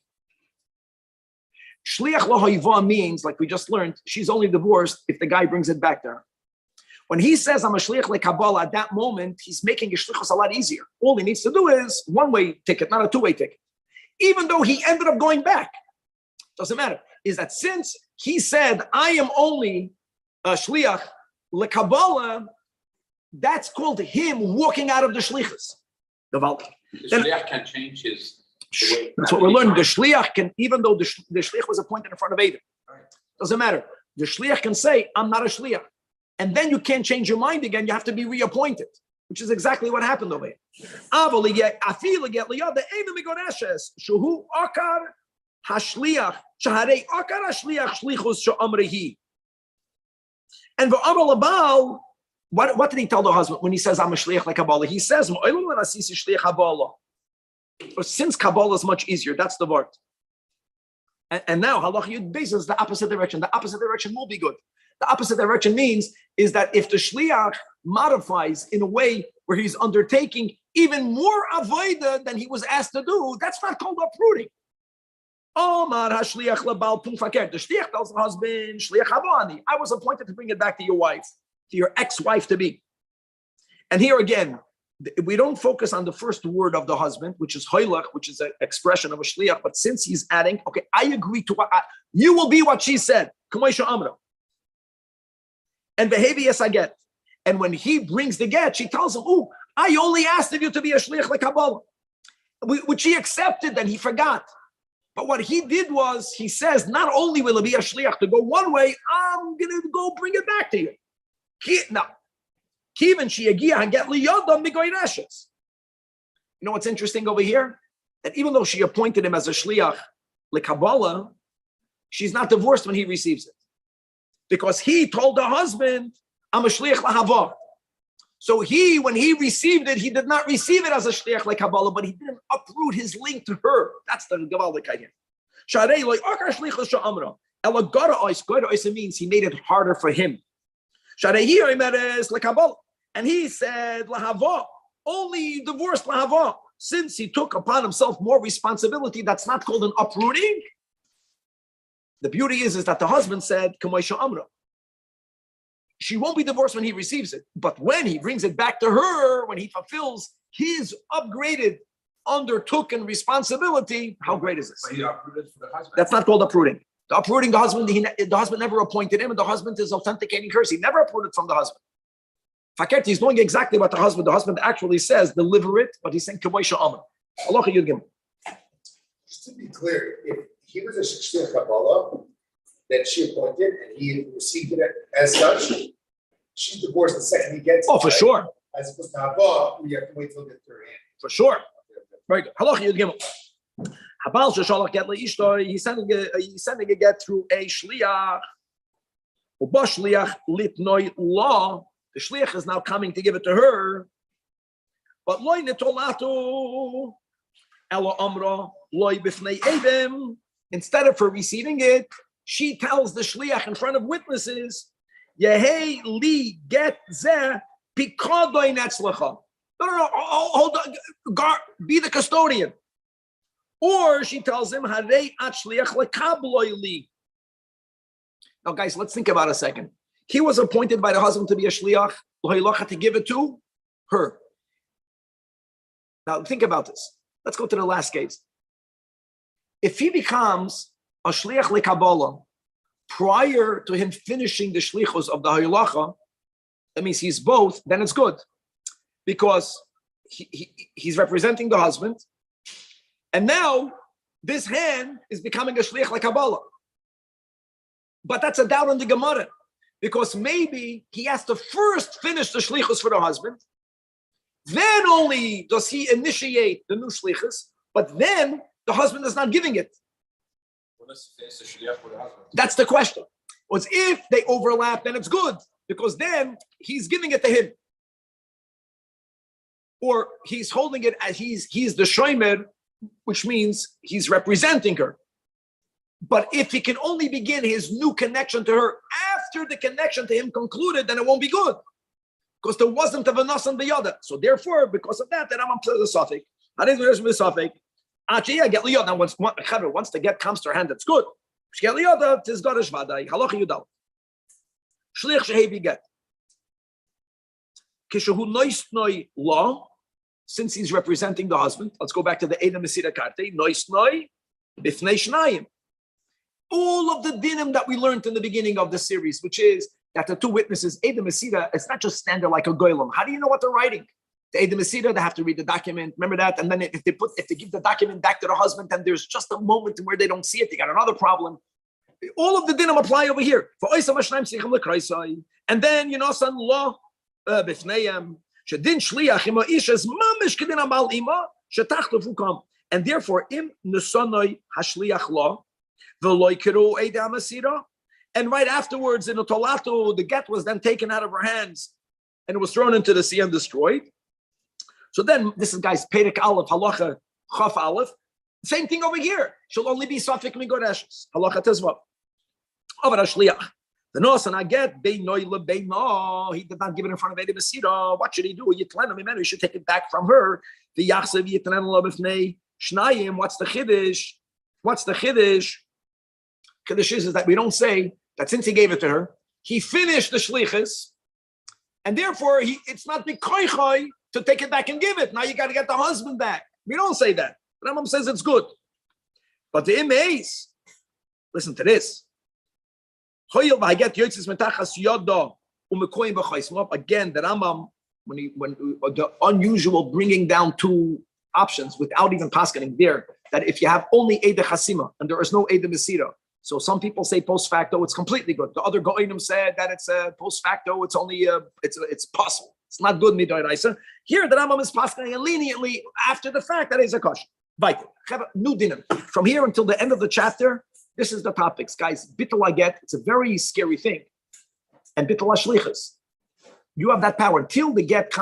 Shliach lahoiva means, like we just learned, she's only divorced if the guy brings it back to her. When he says, I'm a shliach le Kabbalah, at that moment, he's making his shlichus a lot easier. All he needs to do is one-way ticket, not a two-way ticket. Even though he ended up going back, doesn't matter. Is that since he said, I am only a shliach le Kabbalah, that's called him walking out of the shlichus. The shliach can change his. That's what we're learning. The shliach can, even though the shliach was appointed in front of Adam, doesn't matter. The shliach can say, I'm not a shliach. And then you can't change your mind again. You have to be reappointed, which is exactly what happened over here. And what did he tell the husband when he says, I'm a shliach like Kabbalah? He says, since Kabbalah is much easier, that's the word. And now halach yud beis is the opposite direction. The opposite direction will be good. The opposite direction means is that if the shliach modifies in a way where he's undertaking even more avodah than he was asked to do, that's not called uprooting. Omar hashliach labal pum faker. The shliach tells the husband, shliach havani, I was appointed to bring it back to your wife, to your ex-wife to be. And here again, we don't focus on the first word of the husband, which is hoylach, which is an expression of a shliach. But since he's adding, okay, I agree to what you will be what she said. K'moisha amra. And behavior, yes, I get. And when he brings the get, she tells him, "Oh, I only asked of you to be a shliach like Kabbalah," which he accepted. Then he forgot. But what he did was, he says, not only will it be a shliach to go one way, I'm gonna go bring it back to you. Now, Kivin sheyagia and get liyodam migoyrashes. You know what's interesting over here? That even though she appointed him as a shliach like Kabbalah, she's not divorced when he receives it. Because he told the husband, I'm a shliach lahava. So when he received it, he did not receive it as a shliach like Kabbalah, but he didn't uproot his link to her. That's the gavaldik idea. Sharei like akar shlichus sha'amra. Ela gara ois means he made it harder for him. Sharei oimeres like Kabbalah. And he said lahava, only divorced lahava. Since he took upon himself more responsibility, that's not called an uprooting. The beauty is that the husband said, K'moisha Amra. She won't be divorced when he receives it. But when he brings it back to her, when he fulfills his upgraded, undertaken responsibility, how great is this? But he uprooted for the husband. That's not called uprooting. The uprooting, the husband never appointed him, and the husband is authenticating hers. He never uprooted from the husband. Fakert, he's doing exactly what the husband actually says, deliver it, but he's saying, K'moisha Amra. Allah Yudgim. Just to be clear, if he was a shliach Kabbalah that she appointed and he received it as such, she's divorced the second he gets it. Oh, for sure. As opposed to Haba, we have to wait till it gets to her hand. For sure. Very good. Halach Yud Gimel. Habal sheshalach get leishto. He's sending a get through a shliach. Ubashliach litnoi law. The shliach is now coming to give it to her. But loy netolatu elo amra loy b'fnei edem. Instead of her receiving it, she tells the shliach in front of witnesses, Yehei li get zeh pikodoy netzlecha. No, hold on, be the custodian. Or she tells him, Harei at shliach lekabloy li. Now, guys, let's think about it a second. He was appointed by the husband to be a shliach, to give it to her. Now, think about this. Let's go to the last case. If he becomes a shliach lekabala prior to him finishing the shlichus of the haylacha, that means he's both, then it's good. Because he's representing the husband, and now this hand is becoming a shliach lekabala. But that's a doubt on the Gemara, because maybe he has to first finish the shlichus for the husband, then only does he initiate the new shlichus, but then the husband is not giving it. That's the question. Was if they overlap, then it's good, because then he's giving it to him. Or he's holding it as he's the shomer, which means he's representing her. But if he can only begin his new connection to her after the connection to him concluded, then it won't be good. Because there wasn't a vanas on the other. So therefore, because of that, then I'm upset the suffix. Now, once the get comes to her hand, that's good. Law, since he's representing the husband, let's go back to the Edom Mesira Karte, Noisnoi, Bifnei Shnayim. All of the dinim that we learned in the beginning of the series, which is that the two witnesses, Edom Mesira, it's not just standard like a goylem. How do you know what they're writing? The Edom Mesira, they have to read the document. Remember that? And then if they give the document back to the husband, then there's just a moment where they don't see it. They got another problem. All of the dinim apply over here. And then, son law, Bifneiam. And therefore, im nesonoi hashliach law, v'loy kiru eidam asira. And right afterwards, in the tolatu, the get was then taken out of her hands, and it was thrown into the sea and destroyed. So then, this is guys, Perek Aleph, Halacha Chaf Aleph. Same thing over here. She'll only be Safik Migoreshes. Halacha Tezvav. Over Hashliach. The nos and I get beinoy lebeino. He did not give it in front of Edom Mesira. What should he do? He should take it back from her. The yachsev yitlen lobifnei shnayim. What's the chiddush? What's the chiddush? Chiddush is that we don't say that since he gave it to her, he finished the shlichus, and therefore it's not bikoichoi to take it back and give it. Now you got to get the husband back. We don't say that. Rambam says it's good, but the imays. Listen to this. Again, the Rambam, when the unusual bringing down two options without even paskening there, that if you have only Eid Chasima and there is no Eid Mesira, so some people say post facto, it's completely good. The other Goinim said that it's post facto, it's only it's possible. It's not good midoraisa. Here, the Rambam is paskening leniently after the fact that is a kosher. New dinim from here until the end of the chapter. This is the topics, guys. Bittul get, it's a very scary thing. And bittul shlichus. You have that power until the get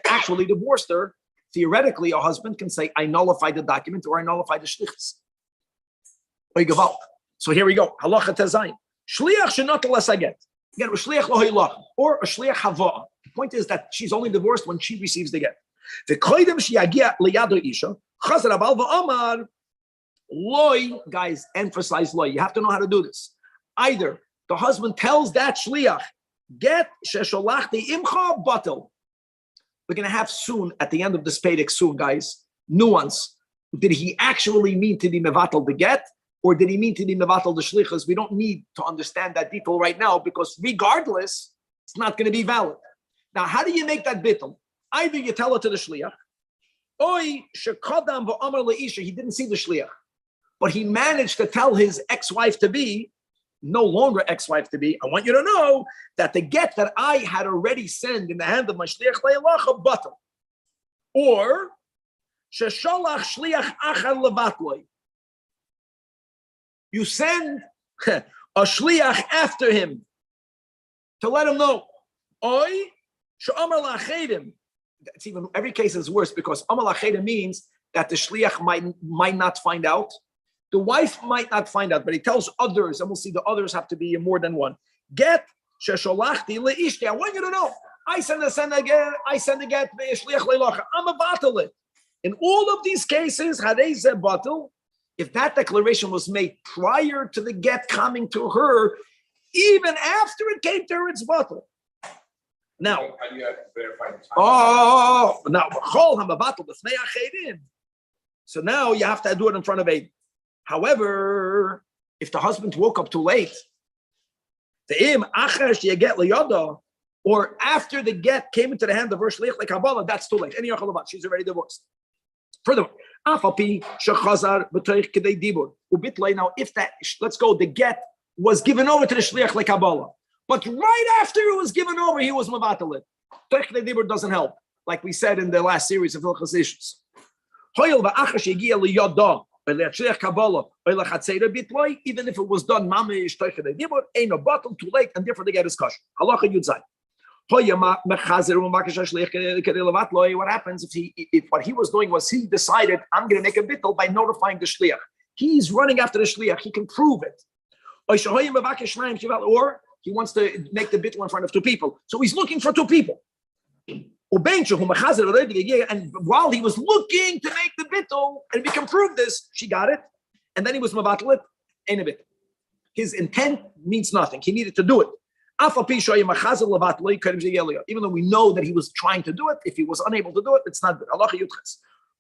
actually divorced her. Theoretically, a husband can say, I nullify the document or I nullify the shlichus. So here we go. Halacha tezayin. Shliach should not unless I get. Again, a shliach lo hilach or a shliach hava. The point is that she's only divorced when she receives the get. The koydem sheyagia liyado isha chazar abal va'amar. Loy, guys, emphasize loy. You have to know how to do this. Either the husband tells that shliach, get shesholachti imcha batel. We're going to have soon, at the end of this pedic soon, guys, nuance. Did he actually mean to be mevatel the get, or did he mean to be mevatel the shlichus? We don't need to understand that detail right now, because regardless, it's not going to be valid. Now, how do you make that bittul? Either you tell it to the shliach, oy shekodam v'amar leisha, he didn't see the shliach, but he managed to tell his ex-wife to be, no longer ex-wife to be, I want you to know that the get that I had already sent in the hand of my shliach le'elacha batal. Or, shesholach shliach achar levatloi. You send a shliach after him to let him know. Oi, she'amar la'achedim. It's even, every case is worse because amar la'achedim means that the shliach might not find out. The wife might not find out, but he tells others, and we'll see the others have to be more than one. Get shesholachti leishti. I want you to know. I send a get shliach leilacha. I'm a batal. In all of these cases, hadei batal. If that declaration was made prior to the get coming to her, even after it came to her, it's batal. Now, How do you have to verify the time? Now chol hamabatal b'fnei achedim. So now you have to do it in front of Aid. However, if the husband woke up too late, or after the get came into the hand of her shliach like Kabbalah, that's too late. She's already divorced. Furthermore, now if that, let's go, the get was given over to the shliach like Kabbalah, but right after it was given over, he was mavatal. Dibur doesn't help, like we said in the last series of Hilchos Issues. Even if it was done, ain't no bottle, too late, and therefore they get discussion. Halacha Yudzai. What happens if what he was doing was he decided, I'm going to make a bittul by notifying the shliach. He's running after the shliach. He can prove it. Or he wants to make the bittul in front of two people. So he's looking for two people. And while he was looking to make the bittul, and we can prove this, she got it, and then he was mavatlet, ain't a bit. His intent means nothing. He needed to do it. Even though we know that he was trying to do it, if he was unable to do it, it's not good.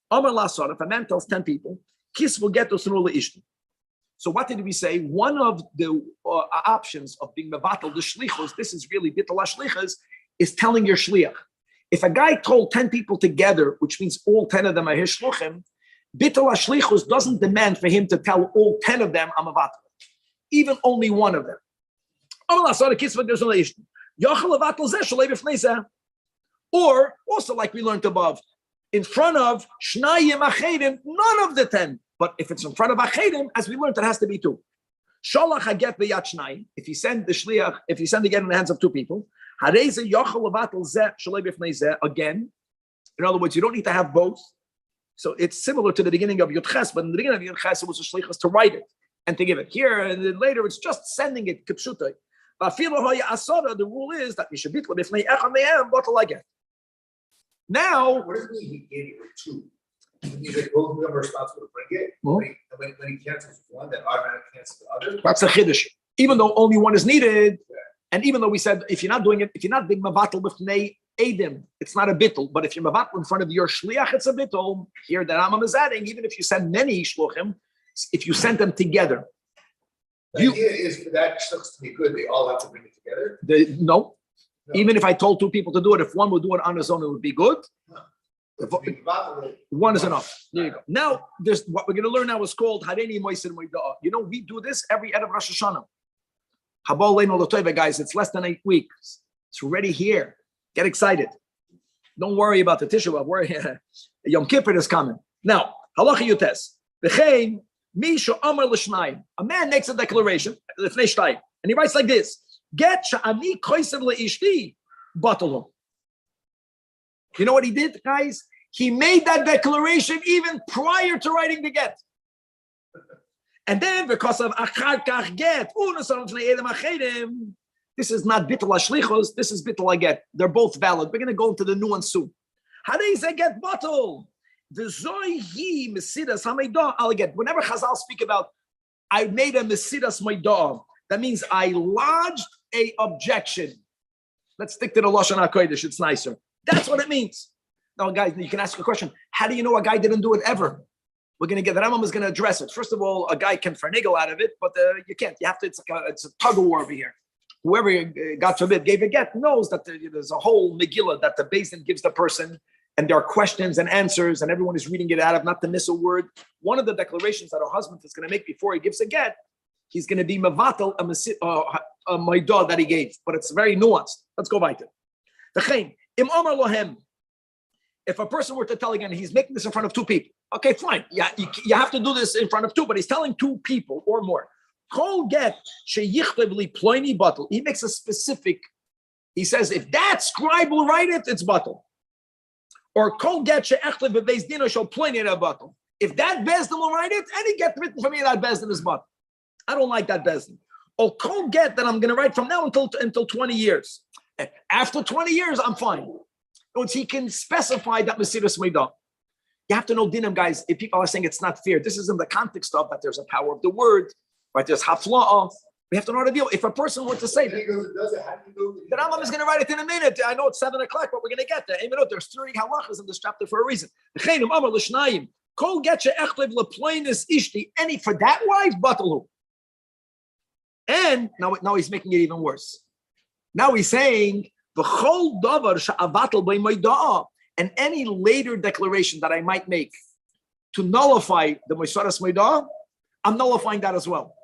If a man tells 10 people, kiss will get to sunula ishti. So what did we say? One of the options of being mevatel the shlichus, this is really bittul shlichus, is telling your shliach. If a guy told 10 people together, which means all 10 of them are his shluchim, bittul shlichus doesn't demand for him to tell all 10 of them I'm mevatel, even only one of them. Or also, like we learned above, in front of Shnayim Achedim, none of the 10. But if it's in front of Achedim, as we learned, it has to be two. Sholach haget b'yad shnayim. If you send the shliach, if you send the get in the hands of two people, again. In other words, you don't need to have both. So it's similar to the beginning of Yudches, but in the beginning of Yudches, it was a shlichus to write it and to give it. Here and then later, it's just sending it kipshutai. The rule is that you should be bottle again. Now, What does it mean he gave it two? It means that both of them are responsible to bring it. When he cancels one, that automatically cancels the other. That's a chiddush. Even though only one is needed, and even though we said if you're not doing it, if you're not being mavatal with nei edim, it's not a bittul. But if you're mavatal in front of your shliach, it's a bittul. Here, the Rambam is adding, even if you send many shluchim, if you send them together. The idea is for that shluchs to be good, they all have to bring it together. No. Even if I told two people to do it, if one would do it on his own, it would be good. One is enough. There you go. Now, there's what we're going to learn now is called Hareni Moisin Moidah. You know, we do this every Erev Rosh Hashanah. Habal Leino L'Toiva, guys. It's less than 8 weeks. It's already here. Get excited. Don't worry about the Tisha B'Av. Worry. Yom Kippur is coming. Now, Halacha Yutes. V'chein Misha Amar L'Shnayim. A man makes a declaration, L'Fnei Shtayim, and he writes like this: Get Sha'ani Koisev Le'Ishti Batalon. You know what he did, guys? He made that declaration even prior to writing the get. And then, because of achar kach get, this is not bittul hashlichos, this is bittul get. They're both valid. We're going to go into the nuance soon. How do you say get bottle? The zohi mesidas hameidah I'll get. Whenever Chazal speak about, I made a mesidas meidah, that means I lodged a objection. Let's stick to the Lashon HaKodesh. It's nicer. That's what it means. Now, guys, you can ask a question. How do you know a guy didn't do it ever? We're going to get, the Rambam is going to address it. First of all, a guy can finagle out of it, but you can't. You have to, it's a tug of war over here. Whoever, God forbid, gave a get knows that there's a whole Megillah that the Beis Din gives the person, and there are questions and answers, and everyone is reading it out of not to miss a word. One of the declarations that a husband is going to make before he gives a get, he's going to be mavatal a maidah that he gave, but it's very nuanced. Let's go weiter. Im Omar Lohem. If a person were to tell again, he's making this in front of two people. Okay, fine. Yeah, you have to do this in front of two, but he's telling two people or more. Kol get sheyichtevli ploini batel. He makes a specific He says, if that scribe will write it, it's batal. Or kol get she'echlev bebeis din shall pliny a batal. If that bezdin will write it, any get written for me, that bezdin is batal. I don't like that bezdin. Or kol get that I'm going to write from now until 20 years. After 20 years, I'm fine. Once he can specify that Mesiras Midah. You have to know dinim, guys. If people are saying it's not fair, this is in the context of that there's a power of the word, right? There's hafla'ah. We have to know how to deal. If a person were to say that, the Rambam is going to write it in a minute. I know it's 7 o'clock, but we're going to get there. There's 30 halachas in this chapter for a reason. Any for that wife, batalu. And now he's making it even worse. Now he's saying and any later declaration that I might make to nullify the Mesiras Midah, I'm nullifying that as well.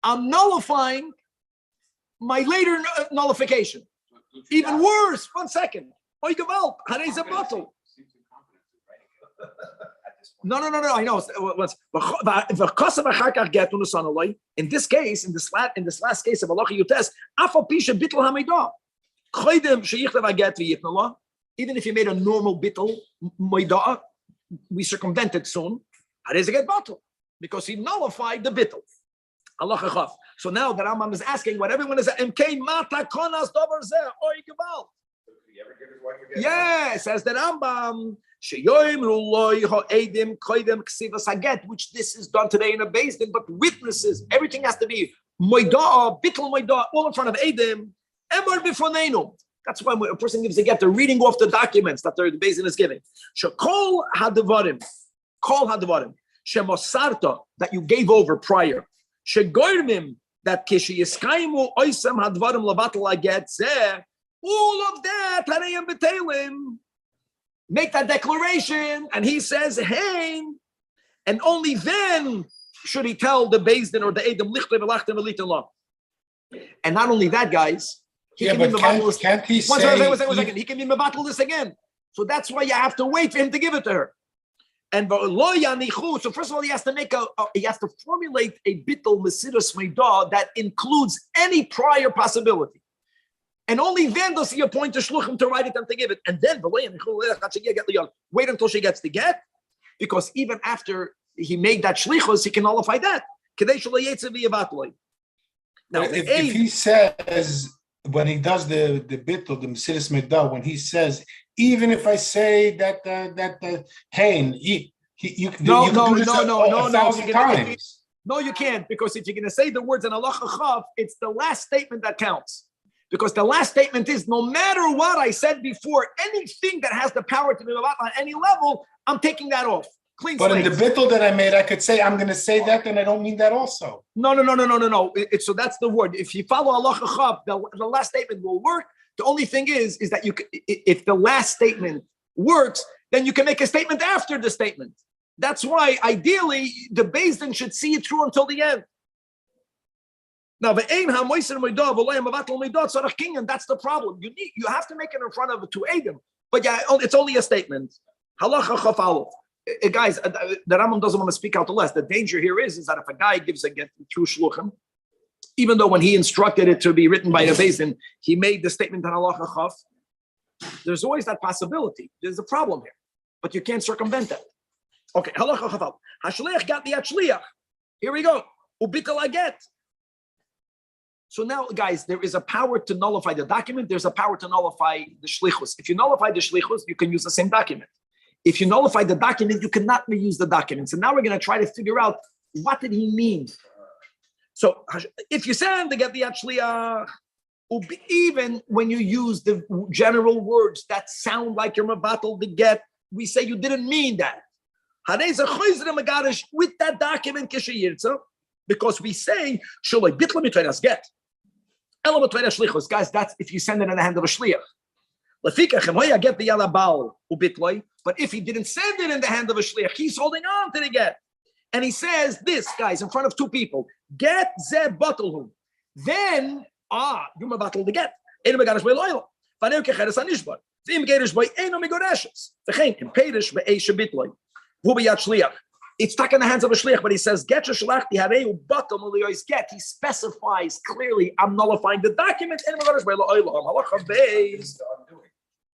I'm nullifying my later nullification. Even worse, 1 second. Oy gewalt, harei ze batel. No. I know. In this case, in this last case of Allah Yutes, afal pisha bittul hamidah. Even if you made a normal bittul midah, we circumvented soon. Harei ze get batel because he nullified the bittul. Allah. So now the Rambam is asking what everyone is MK mata konas dover zeh oy gebal. Yes, says the Rambam. Which this is done today in a Beis Din, but witnesses, everything has to be moidah, bittul moidah, all in front of Eidim. Emor bifonenu. That's why when a person gives a get, they're reading off the documents that the Beis Din is giving. Shekol hadavarim, kol hadavarim, shemosarta that you gave over prior. Shegoirmim that kishi yiskaimu oisam hadvarim labatal aget zeh. All of that, harayim betelim. Make that declaration, and he says, "Hey," and only then should he tell the Beis Din or the Eidim lichtei v'lachtem v'litin law. And not only that, guys, he can be mevatel. Can't he One say? second. He can be mevatel this again. So that's why you have to wait for him to give it to her. And lo yanichu. So first of all, he has to formulate a bittul Mesiras Midah that includes any prior possibility. And only then does he appoint a shluchim to write it and to give it. And then wait until she gets the get, because even after he made that shlichus, he can nullify that. Now, if he says when he does the bittul, the Mesiras Midah, when he says, even if I say that Hain, you can do this a thousand times. No, you can't, because if you're going to say the words in Allah Chav, it's the last statement that counts. Because the last statement is, no matter what I said before, anything that has the power to be about on any level, I'm taking that off. Clean slate. But in the bittul that I made, I could say, I'm going to say that, and I don't mean that also. No. So that's the word. If you follow Allah Chav, the last statement will work. The only thing is that you, if the last statement works, then you can make a statement after the statement. That's why, ideally, the Beis Din should see it through until the end. Now, and that's the problem. You have to make it in front of two Eidim, but yeah, it's only a statement. Halacha chaf. Guys, the Rambam doesn't want to speak out the less. The danger here is that if a guy gives a get through shluchim, even though when he instructed it to be written by a Beis Din, he made the statement on halacha chaf, there's always that possibility. There's a problem here, but you can't circumvent that. Okay, halacha chaf. Hashliach got the shliach. Here we go. Ubital aget. So now, guys, there is a power to nullify the document. There's a power to nullify the shlichus. If you nullify the shlichus, you can use the same document. If you nullify the document, you cannot reuse the document. So now we're going to try to figure out, what did he mean? So if you send to get the shliach, even when you use the general words that sound like you're mevatel the get, we say you didn't mean that. With that document, because we say, get. Guys, that's if you send it in the hand of a shliach. But if he didn't send it in the hand of a shliach, he's holding on to the get. And he says this, guys, in front of two people, get ze batalhu. Then, you mevatel the get. It's stuck in the hands of a shliach, but he says, get your shalachti hareu batal muliyos get. He specifies clearly, I'm nullifying the document.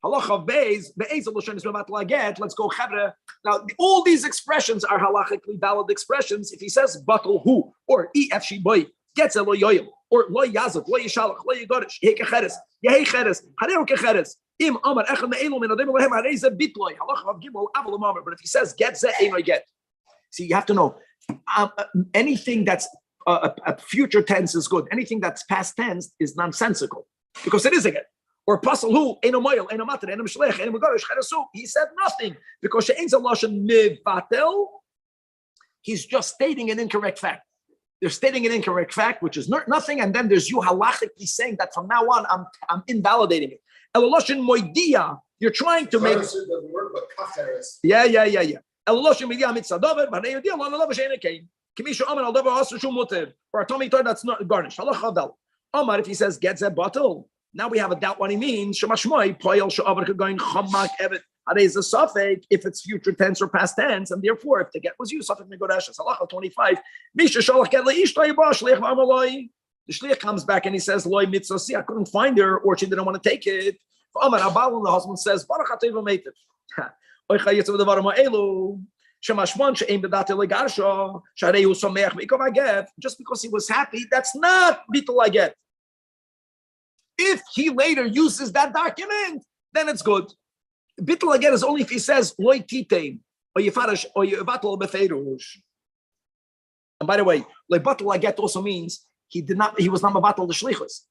Halacha beis, be'ezel l'shon is mevatel get. Let's go chavre. Now, all these expressions are halachically valid expressions. If he says batal hu, or ef she boy, gets a lo yoyim, or lo yazuk, lo yishalach, lo yigorish, yehi kecheres, yehi cheres, hareu kecheres. Im amar echad me'elu min adim lehem harei ze bitloy. Halacha of gimel aval amar. But if he says get ze eno get. See, you have to know anything that's a future tense is good. Anything that's past tense is nonsensical because it is a get. Or pasal who eno moyel, eno mater, eno mishlech, eno megorish, cheresu. He said nothing because she'ein zaloshen mivatel. He's just stating an incorrect fact. They're stating an incorrect fact, which is nothing, and then there's you halachically saying that from now on I'm invalidating it. Eloloshen moidia. You're trying to make. Yeah. Or Tommy thought that's not garnish. Omar, if he says gets a bottle, now we have a doubt what he means. Is a suffix if it's future tense or past tense, and therefore if the get was used, suffix megodash. Halacha 25. The shliach comes back and he says, "Loy mitzvah, I couldn't find her, or she didn't want to take it." Omar Abal, the husband says, "Baruch ateva meitiv." Just because he was happy, that's not bittul aget. If he later uses that document, then it's good. Bittul aget is only if he says loy titein or yifarash or yivatul befeirush. And by the way, loy battul aget also means he was not mevatel the shlichus.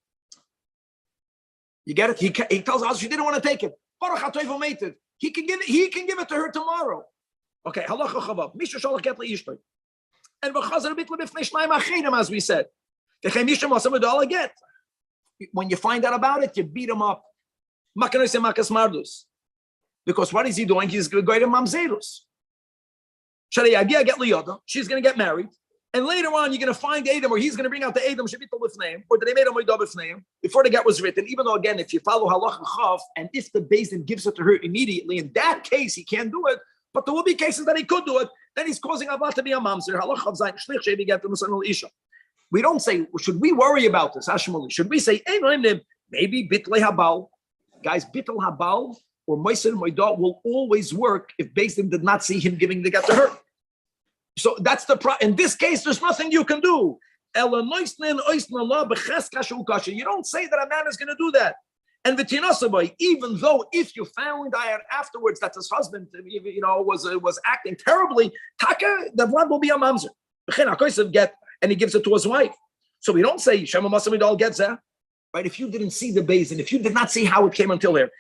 You get it? He tells us she didn't want to take it. Baruch ateva meitiv. He can give it to her tomorrow. Okay, halacha chavav. Misha shalach get leishtoi. And v'chazar bitla b'fnei shnaim achidim, as we said. V'chem misha masam v'dala get. When you find out about it, you beat him up. Makanos and makas mardus. Because what is he doing? He's going to go to mamzerus. Shalei yagia get liyoda. She's going to get married. And later on, you're going to find Adam, or he's going to bring out the Adam Shabitol B'fneim, or that they made a Moidah B'fneim before the get was written. Even though, again, if you follow Halach Chav, and if the Beis Din gives it to her immediately, in that case, he can't do it. But there will be cases that he could do it. Then he's causing Avah to be a mamzer. Halach Chav Zayin Shlich Shevi Get to Musanul Isha. We don't say, should we worry about this? Hashemali. Should we say, maybe Bitlei Habal, guys, Bitl Habal or Moiser Moidah will always work if Beis Din did not see him giving the get to her. So that's the in this case, there's nothing you can do. You don't say that a man is going to do that. And even though if you found out afterwards that his husband, was acting terribly, Taka, the blood will be a mamzer. And he gives it to his wife. So we don't say Shema Masamidal gets that. Right? If you didn't see the basin, if you did not see how it came until here,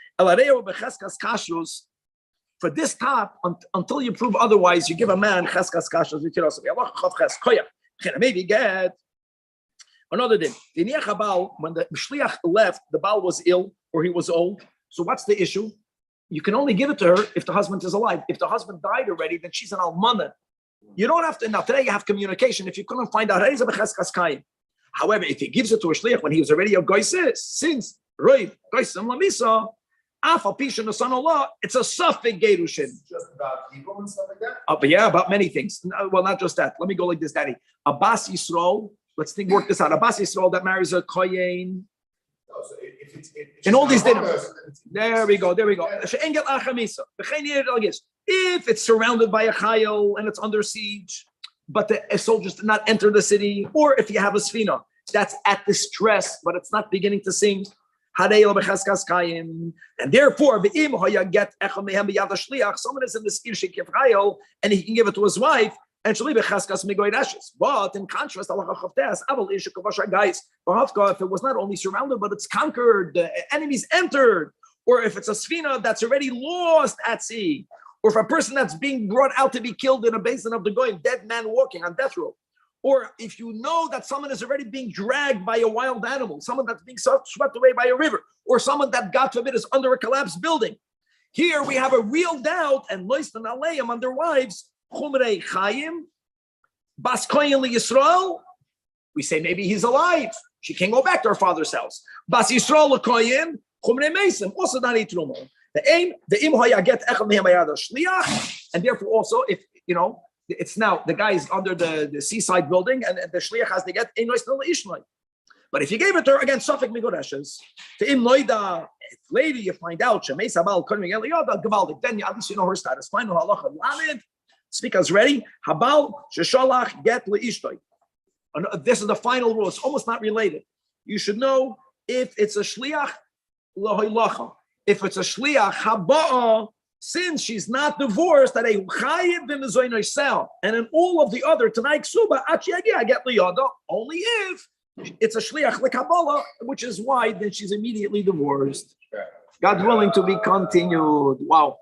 for this top, until you prove otherwise, you give a man cheskas kashas. Maybe get another thing. When the shliach left, the baal was ill or he was old. So what's the issue? You can only give it to her if the husband is alive. If the husband died already, then she's an almana. You don't have to. Now today you have communication. If you couldn't find out, however, if he gives it to a shliach when he was already a goysis, since right goysim lamisa. Son-in-law, it's a suffix Geirushin. Just about people and stuff like that? But yeah, about many things. Well, not just that. Let me go like this, Daddy. Abbas Yisrael, work this out. Abbas Yisrael that marries a Koyen. In all these dinners. There we go. If it's surrounded by a chayil and it's under siege, but the soldiers did not enter the city, or if you have a sfina that's at distress, but it's not beginning to sing. And therefore, someone is in this and he can give it to his wife. But in contrast, if it was not only surrounded, but it's conquered, the enemies entered, or if it's a sfina that's already lost at sea, or if a person that's being brought out to be killed in a basin of the goyim, dead man walking on death row. Or if you know that someone is already being dragged by a wild animal, someone that's being swept away by a river, or someone that, God forbid, is under a collapsed building. Here we have a real doubt, and loisten aleim on their wives, chumrei chayim, bas koyin li Yisrael. We say maybe he's alive. She can go back to her father's house. Bas Yisrael l'koyin, chumrei meisim, also not eat trumo. The im hoya get echad mehem bayad shliach, and therefore also if it's now the guy is under the seaside building, and the shliach has to get enois no ishnoi. But if you gave it to her again, Suffolk Migurashes, to im loida, if later you find out Shemei Sabal Kodim Eliyoda Gavaldik, then at least you know her status. Final halacha lamed. Speakers ready? Habal shesholach get leishtoi. This is the final rule. It's almost not related. You should know if it's a shliach lahoilacha. If it's a shliach haba'a, since she's not divorced, that a chayiv b'mezoyin sell, and in all of the other tonight ksuba achiagi I get liyada only if it's a shliach lekabbalah, which is why then she's immediately divorced. God willing to be continued. Wow.